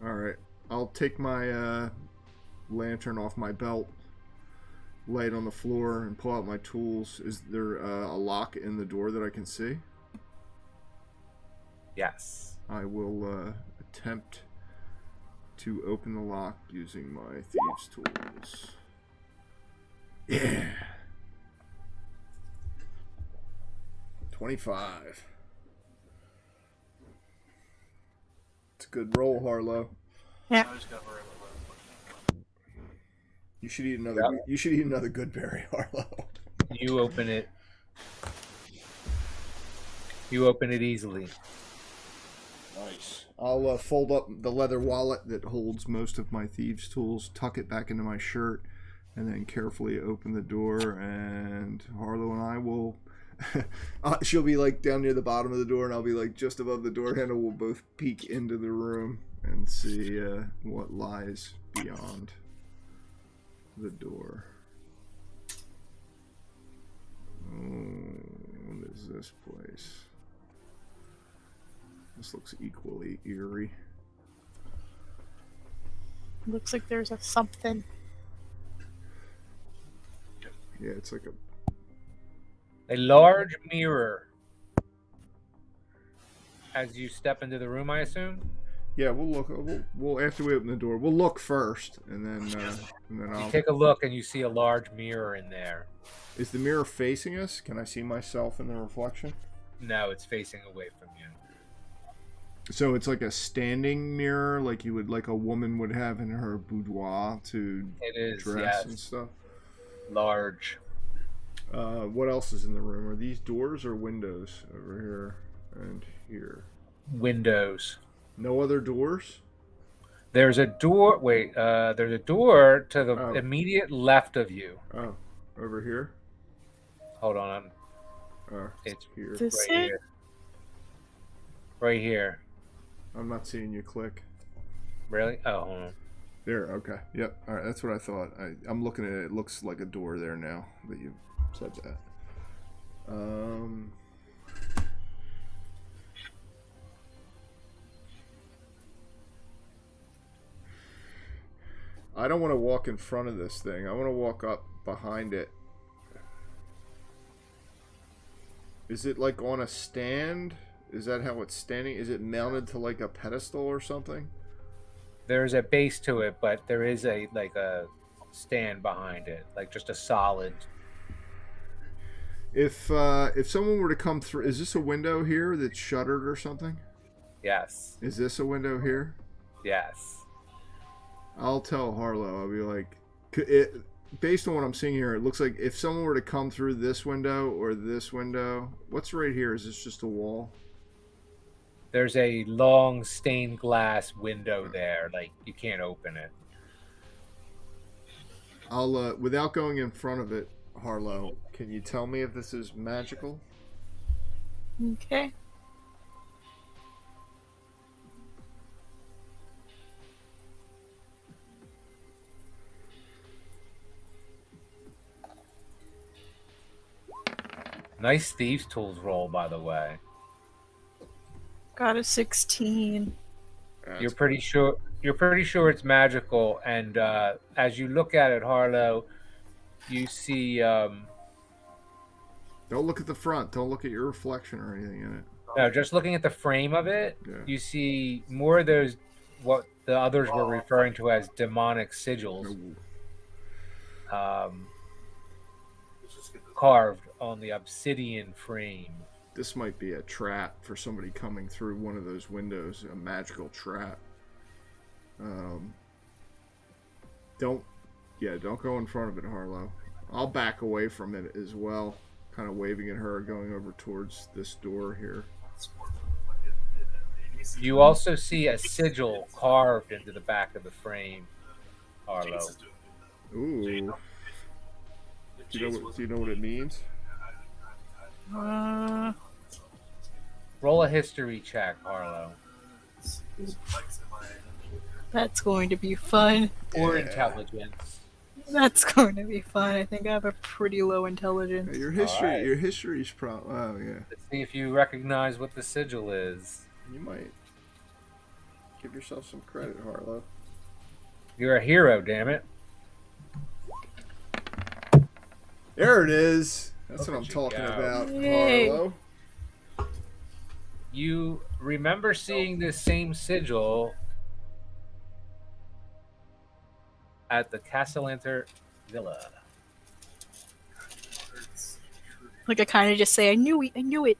Alright. I'll take my lantern off my belt, lay it on the floor, and pull out my tools. Is there a lock in the door that I can see? Yes. I will attempt to open the lock using my thieves' tools. Yeah. 25. It's a good roll, Harlow. Yeah. I just got very You should eat another. Yep. You should eat another good berry, Harlow. You open it. You open it easily. Nice. I'll fold up the leather wallet that holds most of my thieves' tools, tuck it back into my shirt, and then carefully open the door. And Harlow and I will. She'll be like down near the bottom of the door, and I'll be like just above the door handle. We'll both peek into the room and see what lies beyond the door. What is this place? This looks equally eerie. Looks like there's a something. Yeah, it's like A large mirror. As you step into the room, I assume. Yeah, we'll look. We'll after we open the door, we'll look first, and then I'll You take a look, and you see a large mirror in there. Is the mirror facing us? Can I see myself in the reflection? No, it's facing away from you. So it's like a standing mirror, like a woman would have in her boudoir to It is, dress yes. and stuff. Large. What else is in the room? Are these doors or windows over here and here? Windows. No other doors? There's a door. Wait, there's a door to the Oh. immediate left of you. Oh, over here? Hold on, Oh, it's here. This right it? here. Right here. I'm not seeing you click. Really? Oh, hold on. There, okay. Yep. All right, that's what I thought. I'm looking at it. It looks like a door there now that you said that. I don't want to walk in front of this thing. I want to walk up behind it. Is it like on a stand? Is that how it's standing? Is it mounted to like a pedestal or something? There's a base to it, but there is a stand behind it, like just a solid. If someone were to come through, is this a window here that's shuttered or something? Yes. Is this a window here? Yes. I'll tell Harlow. I'll be like, based on what I'm seeing here, it looks like if someone were to come through this window or this window, what's right here? Is this just a wall? There's a long stained glass window there, like you can't open it. I'll, without going in front of it, Harlow, can you tell me if this is magical? Okay. Nice thieves' tools roll, by the way. Got a 16. You're pretty sure it's magical, and as you look at it, Harlow, you see. Don't look at the front. Don't look at your reflection or anything in it. No, just looking at the frame of it, Yeah. you see more of those what the others were referring to as demonic sigils, carved on the obsidian frame. This might be a trap for somebody coming through one of those windows, a magical trap. Don't go in front of it, Harlow. I'll back away from it as well, kind of waving at her, going over towards this door here. You also see a sigil carved into the back of the frame, Harlow. Ooh. Do you know what it means? Roll a history check, Harlow. That's going to be fun. Or intelligence. That's going to be fun. I think I have a pretty low intelligence. Your Alright. history's oh yeah. Let's see if you recognize what the sigil is. You might give yourself some credit, Harlow. You're a hero, damn it. There it is. That's Look what I'm at you talking go. about, Yay. Harlow. You remember seeing this same sigil at the Castellanter Villa. Like I kind of just say, I knew it.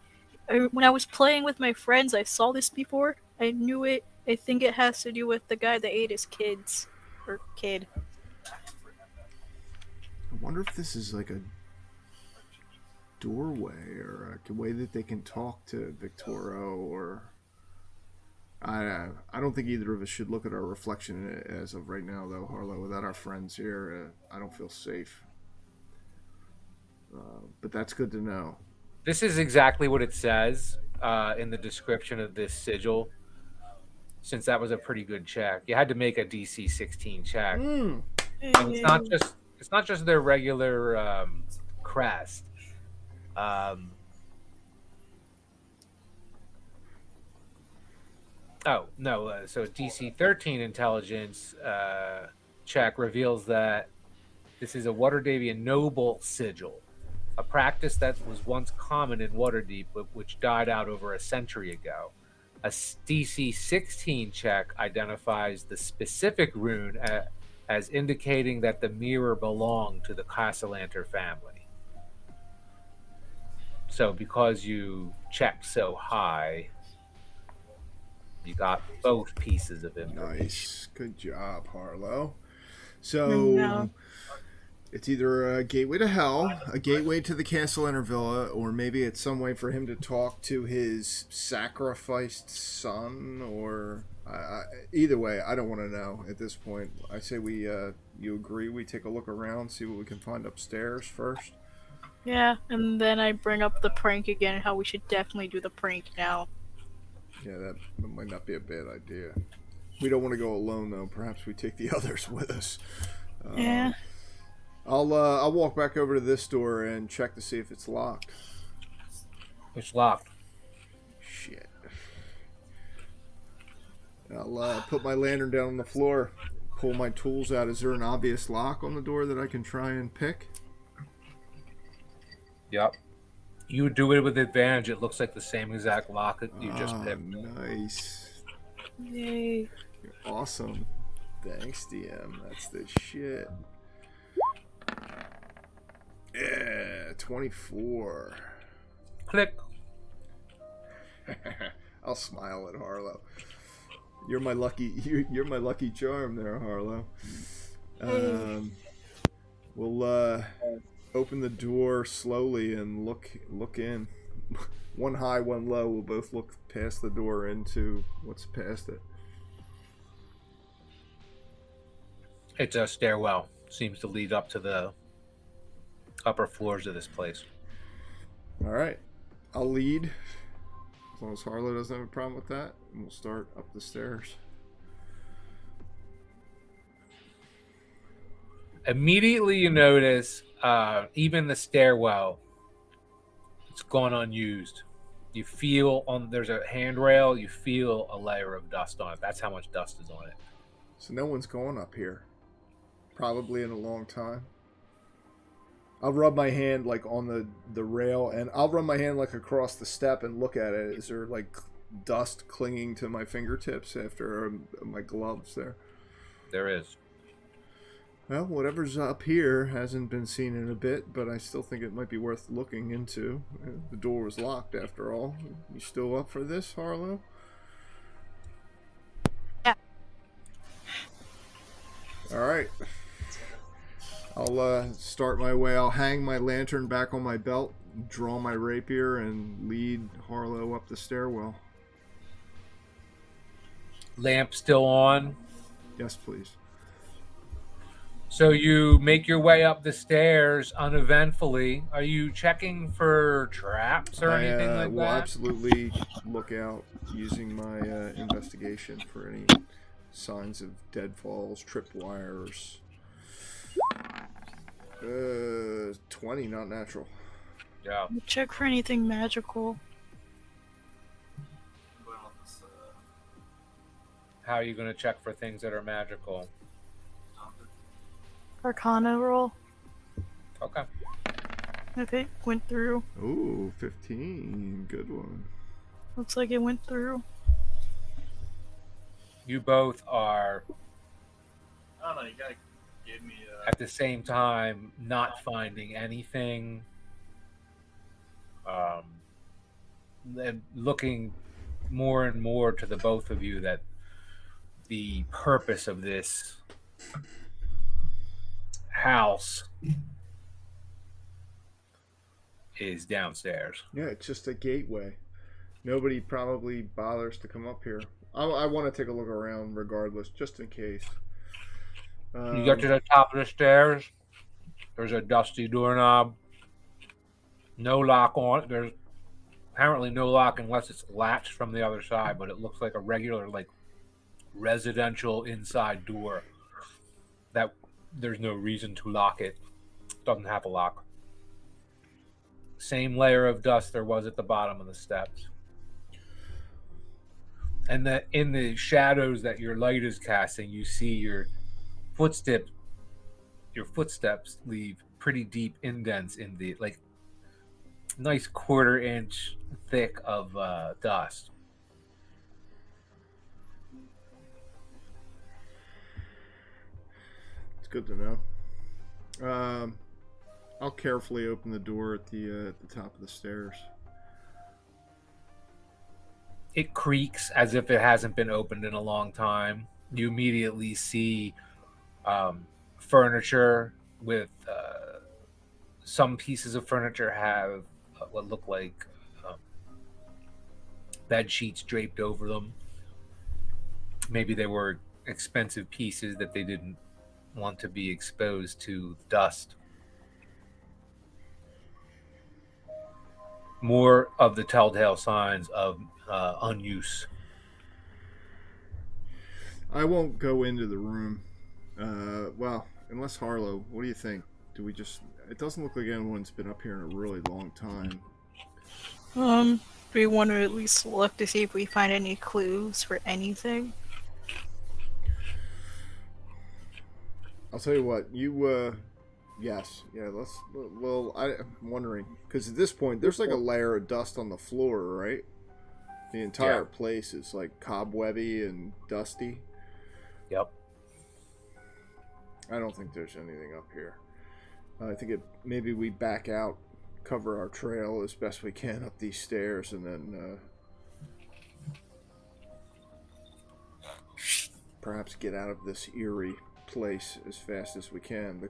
When I was playing with my friends, I saw this before. I knew it. I think it has to do with the guy that ate his kids. Or kid. I wonder if this is like a doorway or a way that they can talk to Victoro, or I don't think either of us should look at our reflection in it as of right now, though, Harlow. Without our friends here, I don't feel safe. But that's good to know. This is exactly what it says in the description of this sigil. Since that was a pretty good check, you had to make a DC 16 check. And it's not just their regular crest. So DC 13 intelligence check reveals that this is a Waterdeepian noble sigil, a practice that was once common in Waterdeep, but which died out over a century ago. A DC 16 check identifies the specific rune as indicating that the mirror belonged to the Castellanter family. So because you checked so high, you got both pieces of information. Nice. Good job, Harlow. So No. it's either a gateway to hell, a gateway to the Castellanter Villa, or maybe it's some way for him to talk to his sacrificed son, or either way, I don't want to know at this point. I say you agree we take a look around, see what we can find upstairs first? Yeah, and then I bring up the prank again, how we should definitely do the prank now. Yeah, that might not be a bad idea. We don't want to go alone, though. Perhaps we take the others with us. Yeah. I'll walk back over to this door and check to see if it's locked. It's locked. Shit. I'll put my lantern down on the floor, pull my tools out. Is there an obvious lock on the door that I can try and pick? Yep. You do it with advantage. It looks like the same exact lock that you just picked. Nice. Yay. You're awesome. Thanks, DM. That's the shit. Yeah, 24. Click. I'll smile at Harlow. You're my lucky. You're my lucky charm, there, Harlow. We'll open the door slowly and look in. One high, one low. We'll both look past the door into what's past it. It's a stairwell. Seems to lead up to the upper floors of this place. All right, I'll lead. As long as Harlow doesn't have a problem with that, and we'll start up the stairs. Immediately you notice even the stairwell, it's gone unused. You feel there's a handrail, you feel a layer of dust on it. That's how much dust is on it. So no one's going up here. Probably in a long time. I'll rub my hand like on the rail, and I'll run my hand like across the step and look at it. Is there like dust clinging to my fingertips after my gloves there? There is. Well, whatever's up here hasn't been seen in a bit, but I still think it might be worth looking into. The door was locked after all. You still up for this, Harlow? Yeah. All right. I'll start my way. I'll hang my lantern back on my belt, draw my rapier, and lead Harlow up the stairwell. Lamp still on. Yes, please. So you make your way up the stairs uneventfully. Are you checking for traps or anything like will that? Absolutely look out using my investigation for any signs of deadfalls, tripwires. 20, not natural. Yeah. Check for anything magical. Well, it's, How are you going to check for things that are magical? Arcana roll. Okay. If it went through. Ooh, 15. Good one. Looks like it went through. You both are I don't know, you gotta give me at the same time not finding anything. And looking more and more to the both of you that the purpose of this house is downstairs. Yeah, it's just a gateway. Nobody probably bothers to come up here. I want to take a look around regardless, just in case. You get to the top of the stairs. There's a dusty doorknob. No lock on it. There's apparently no lock unless it's latched from the other side, but it looks like a regular, like, residential inside door that there's no reason to lock it. Doesn't have a lock. Same layer of dust there was at the bottom of the steps. And that in the shadows that your light is casting, you see your footsteps leave pretty deep indents in the, like, nice 1/4 inch thick of dust. It's good to know. I'll carefully open the door at the top of the stairs. It creaks as if it hasn't been opened in a long time. You immediately see furniture with some pieces of furniture have what look like bed sheets draped over them. Maybe they were expensive pieces that they didn't want to be exposed to dust. More of the telltale signs of unuse. I won't go into the room. Well, unless Harlow, what do you think? Do we just... It doesn't look like anyone's been up here in a really long time. We want to at least look to see if we find any clues for anything. I'll tell you what. Yes, yeah. Well, I'm wondering because at this point there's like a layer of dust on the floor, right? The entire place is like cobwebby and dusty. Yep. I don't think there's anything up here. I think maybe we back out, cover our trail as best we can up these stairs, and then perhaps get out of this eerie place as fast as we can.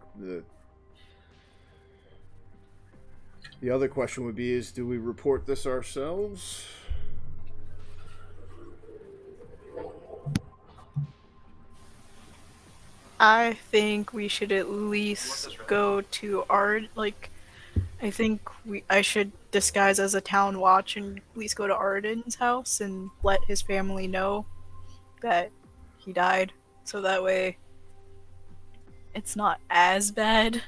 The other question would be: do we report this ourselves? I think we should at least go to I think I should disguise as a town watch and at least go to Arden's house and let his family know that he died. So that way it's not as bad.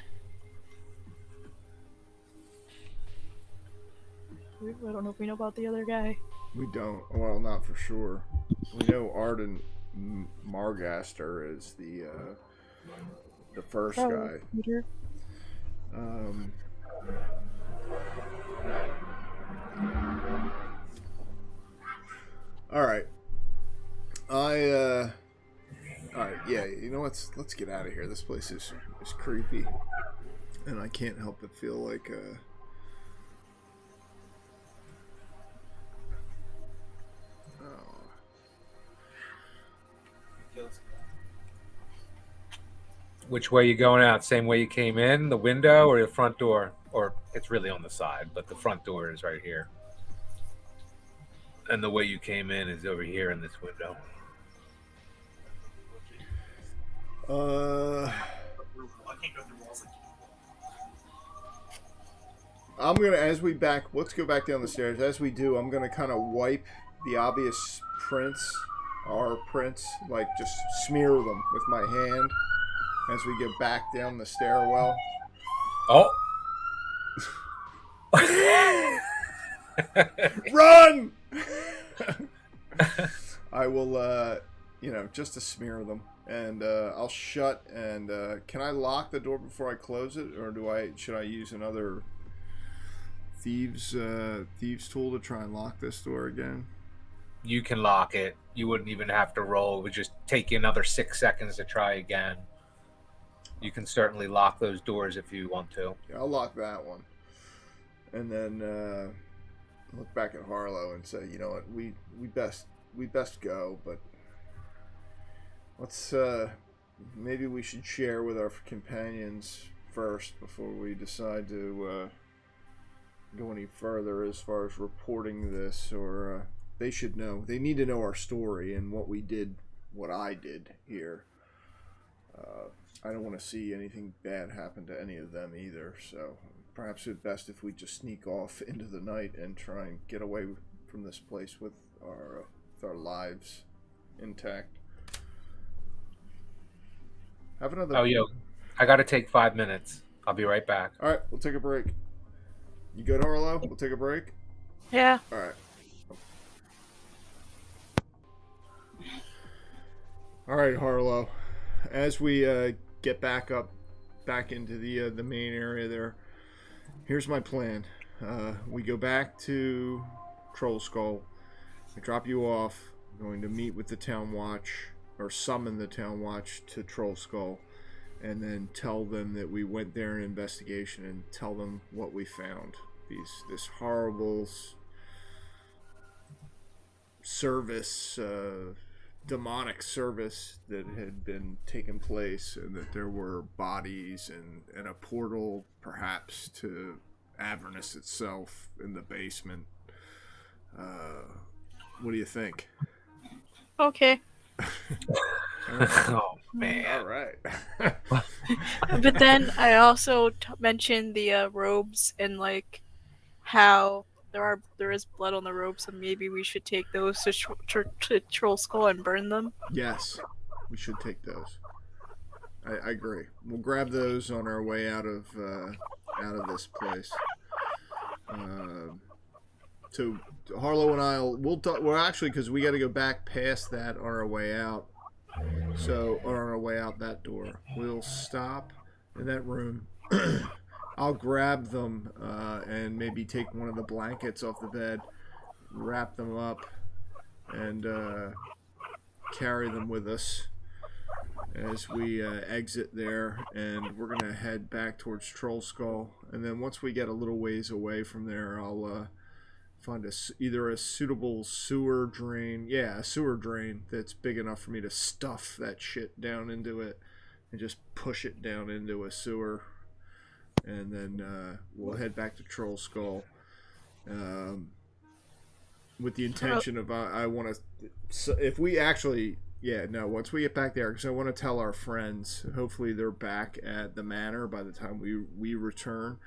I don't know if we know about the other guy. We don't. Well, not for sure. We know Arden Margaster is the first guy. Peter. All right. All right. Yeah. You know what? Let's get out of here. This place is creepy, and I can't help but feel like Which way you going out? Same way you came in, the window or the front door? Or it's really on the side, but the front door is right here. And the way you came in is over here in this window. I'm gonna, let's go back down the stairs. As we do, I'm gonna kind of wipe the obvious our prints, like just smear them with my hand as we get back down the stairwell. Oh. Run! I will, just to smear them. And I'll shut and can I lock the door before I close it, or should I use another thieves tool to try and lock this door again? You can lock it. You wouldn't even have to roll. It would just take you another 6 seconds to try again. You can certainly lock those doors if you want to. Yeah, I'll lock that one. And then look back at Harlow and say, you know what, we best go, but let's maybe we should share with our companions first before we decide to go any further as far as reporting this, or they should know. They need to know our story and what I did here. I don't want to see anything bad happen to any of them either, so perhaps it's best if we just sneak off into the night and try and get away from this place with our lives intact. Have another... Oh, yo, I gotta take 5 minutes. I'll be right back. All right, we'll take a break. You good, Harlow? We'll take a break? Yeah. All right. All right, Harlow. As we get back into the main area there, here's my plan. We go back to Troll Skull. I drop you off. I'm going to meet with the Town Watch, or summon the Town Watch to Troll Skull, and then tell them that we went there in investigation and tell them what we found. This horrible service, demonic service that had been taking place, and that there were bodies and a portal perhaps to Avernus itself in the basement. What do you think? Okay. Oh, man. All right. But then I also mentioned the robes and like how there is blood on the robes, so maybe we should take those to Troll Skull and burn them. Yes, we should take those. I agree. We'll grab those on our way out of this place. So Harlow and we'll talk. Well, actually, because we got to go back past that on our way out. So, on our way out that door, we'll stop in that room. I'll grab them and maybe take one of the blankets off the bed, wrap them up, and carry them with us as we exit there. And we're going to head back towards Troll Skull. And then once we get a little ways away from there, I'll find either a suitable sewer drain. Yeah, a sewer drain that's big enough for me to stuff that shit down into it and just push it down into a sewer. And then we'll head back to Troll Skull with the intention of I want to. So if we actually, once we get back there, because I want to tell our friends. Hopefully, they're back at the manor by the time we return,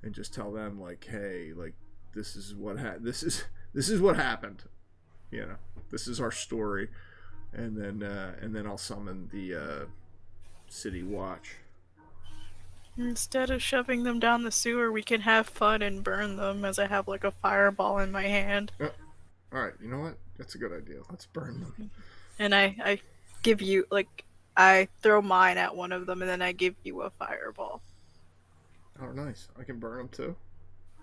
and just tell them like, hey, like this is what this is what happened. You know, this is our story, and then I'll summon the city watch. Instead of shoving them down the sewer, we can have fun and burn them as I have like a fireball in my hand. Alright, you know what? That's a good idea. Let's burn them. And I give you, like, I throw mine at one of them and then I give you a fireball. Oh, nice. I can burn them too?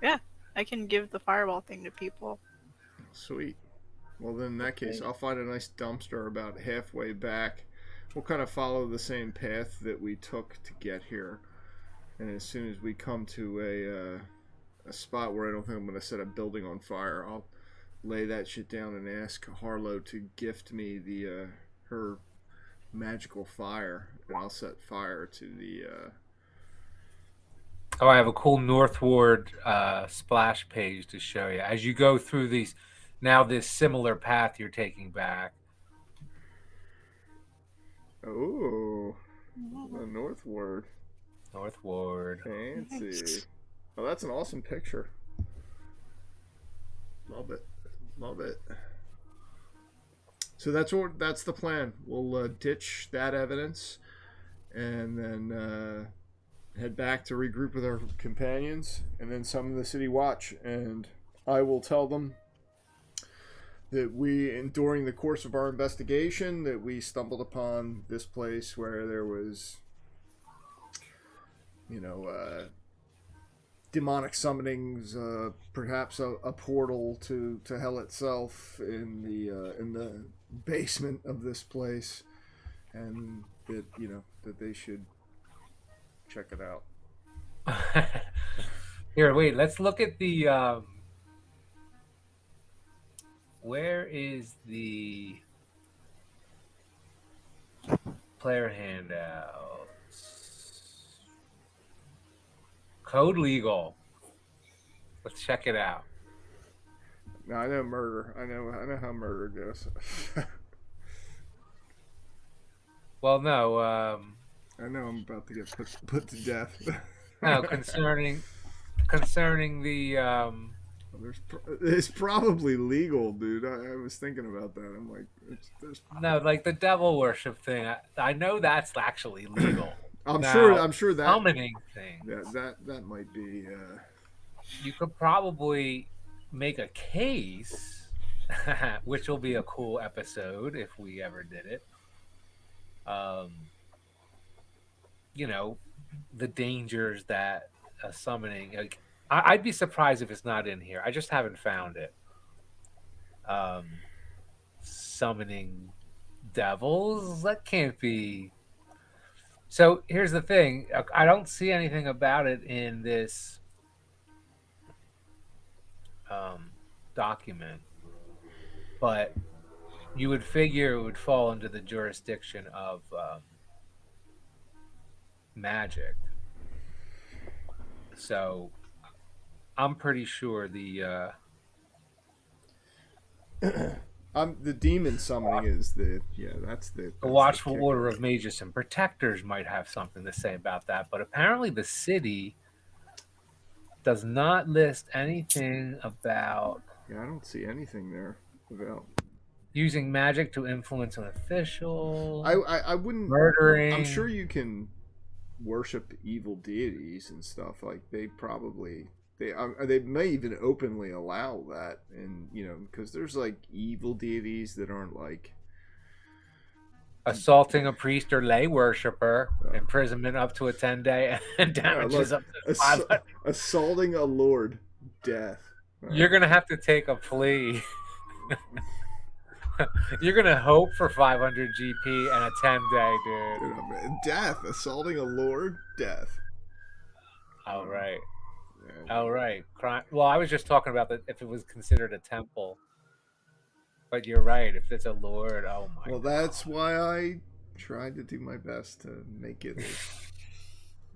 Yeah, I can give the fireball thing to people. Sweet. Well, then in that case, I'll find a nice dumpster about halfway back. We'll kind of follow the same path that we took to get here. And as soon as we come to a spot where I don't think I'm going to set a building on fire, I'll lay that shit down and ask Harlow to gift me her magical fire, and I'll set fire to the. Oh, I have a cool Northward splash page to show you as you go through these. Now, this similar path you're taking back. Oh, the Northward. Northward. Fancy. Nice. Oh, that's an awesome picture. Love it. Love it. So that's the plan. We'll ditch that evidence and then head back to regroup with our companions and then summon the city watch. And I will tell them that during the course of our investigation, that we stumbled upon this place where there was demonic summonings, perhaps a portal to hell itself in the basement of this place, and that they should check it out. Here, wait. Let's look at the. Where is the player handout? Code legal. Let's check it out. Now I know murder. I know how murder goes. Well, no. I know I'm about to get put to death. No, concerning the. It's probably legal, dude. I was thinking about that. I'm like, No, like the devil worship thing. I know that's actually legal. I'm sure that summoning thing. That might be. You could probably make a case, which will be a cool episode if we ever did it. The dangers that a summoning. Like, I'd be surprised if it's not in here. I just haven't found it. Summoning devils? That can't be. So here's the thing. I don't see anything about it in this document, but you would figure it would fall under the jurisdiction of magic. So I'm pretty sure the the demon summoning is that's the Watchful Order of Mages and Protectors might have something to say about that, but apparently the city does not list anything about. Yeah, I don't see anything there about using magic to influence an official. I wouldn't. Murdering. I'm sure you can worship evil deities and stuff. Like they may even openly allow that, and because there's like evil deities that aren't like assaulting a priest or lay worshiper, imprisonment up to a 10-day, and damages look, up to 500. assaulting a lord, death. You're gonna have to take a plea. You're gonna hope for 500 GP and a 10-day, dude. Death. Assaulting a lord, death. All right. Yeah, All right. Well, I was just talking about if it was considered a temple. But you're right. If it's a lord, oh my. Well, that's why I tried to do my best to make it.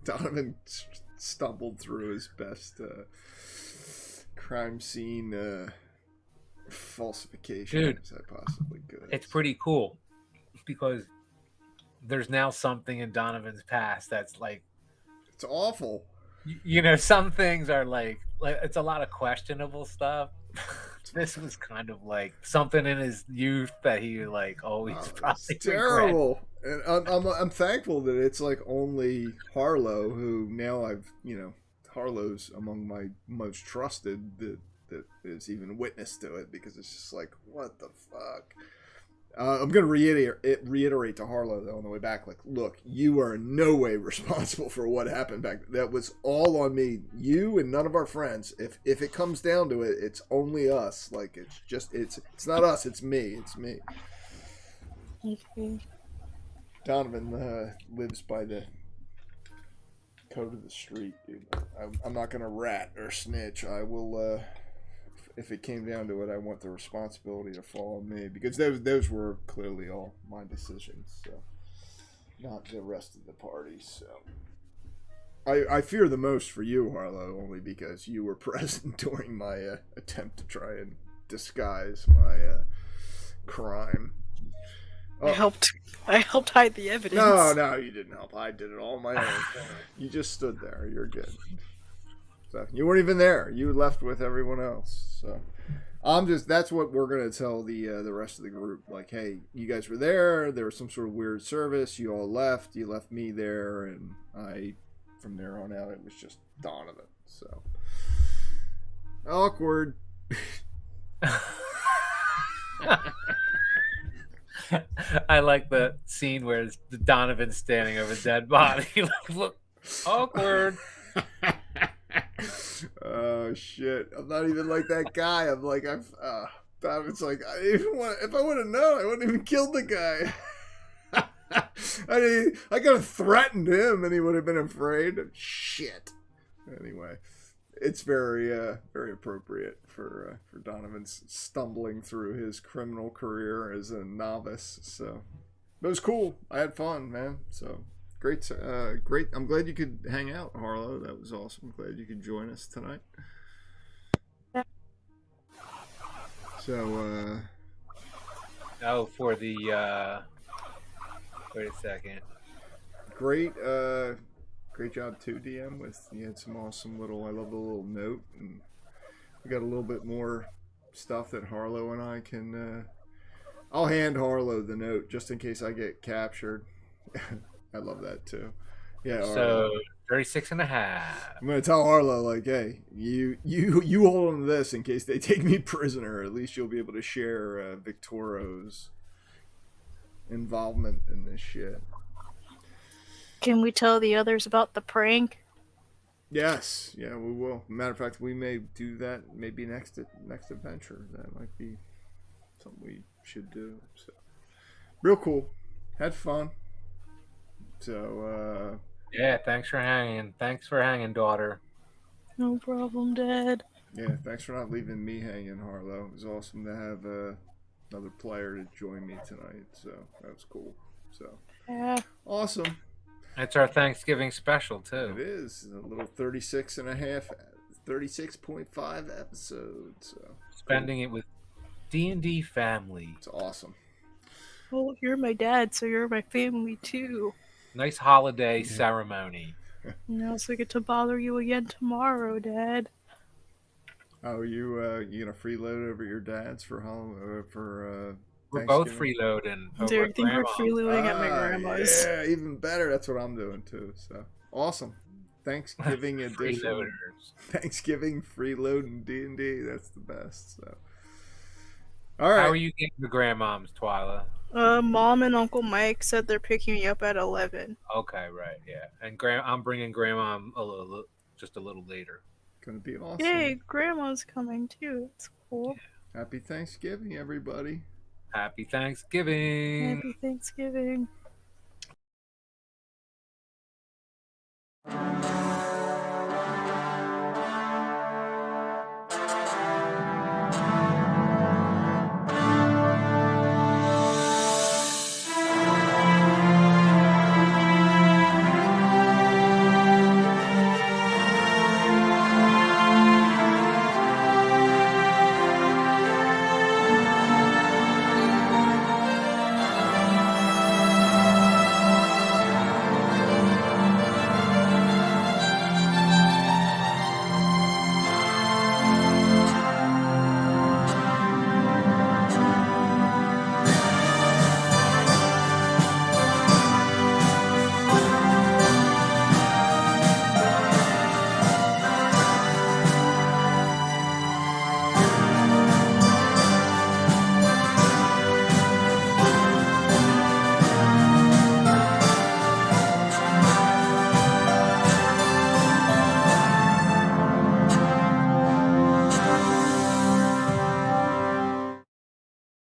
Donovan stumbled through his best crime scene falsification as I possibly could. It's pretty cool because there's now something in Donovan's past that's like, it's awful. You know, some things are like it's a lot of questionable stuff. This was kind of like something in his youth that he like always probably terrible. And I'm thankful that it's like only Harlow, who now Harlow's among my most trusted that is even witness to it, because it's just like, what the fuck. I'm going to reiterate to Harlow, though, on the way back, like, look, you are in no way responsible for what happened back then. That was all on me. You and none of our friends. If it comes down to it, it's only us. Like, it's not us, it's me. It's me. Okay. Donovan lives by the code of the street, dude. I'm not going to rat or snitch. I will... if it came down to it, I want the responsibility to fall on me, because those were clearly all my decisions, so not the rest of the party. So I fear the most for you, Harlow, only because you were present during my attempt to try and disguise my crime. I helped hide the evidence. No, you didn't help. I did it all on my own. You just stood there. You're good. So you weren't even there. You left with everyone else. So that's what we're gonna tell the rest of the group. Like, hey, you guys were there. There was some sort of weird service. You all left. You left me there, and from there on out, it was just Donovan. So awkward. I like the scene where Donovan's standing over a dead body. Like, look, awkward. Oh shit! I'm not even like that guy. I'm like Donovan's like, if I would have known, I wouldn't even killed the guy. I could have threatened him, and he would have been afraid. Shit. Anyway, it's very very appropriate for Donovan's stumbling through his criminal career as a novice. So, but it was cool. I had fun, man. So. Great. I'm glad you could hang out, Harlow. That was awesome. Glad you could join us tonight. So, for the, wait a second. Great job too, DM. You had some awesome I love the little note, and we got a little bit more stuff that Harlow and I can, I'll hand Harlow the note just in case I get captured. I love that too. Yeah. So 36.5. I'm gonna tell Harlow, like, hey, you hold on to this in case they take me prisoner. At least you'll be able to share Victoro's involvement in this shit. Can we tell the others about the prank? Yes. Yeah, we will. Matter of fact, we may do that maybe next adventure. That might be something we should do. So, real cool. Had fun. So, yeah, thanks for hanging, daughter. No problem, Dad. Yeah, thanks for not leaving me hanging, Harlow. It was awesome to have another player to join me tonight, so that was cool. So, yeah. Awesome. It's our Thanksgiving special, too. It is. A little 36.5 episodes. So. Spending it with D&D family. It's awesome. Well, you're my dad, so you're my family, too. Nice holiday ceremony. Now, so I get to bother you again tomorrow, Dad. Oh, you gonna freeload over your dad's for we're both freeloading. I think we're freeloading at my grandma's. Yeah, even better. That's what I'm doing too. So awesome. Thanksgiving edition. Thanksgiving freeloading D&D. That's the best. So. All right. How are you getting the grandmoms, Twyla? Mom and Uncle Mike said they're picking me up at 11. Okay, right, yeah. And I'm bringing Grandma just a little later. Gonna be awesome. Yay, Grandma's coming too. It's cool. Happy Thanksgiving, everybody. Happy Thanksgiving. Happy Thanksgiving.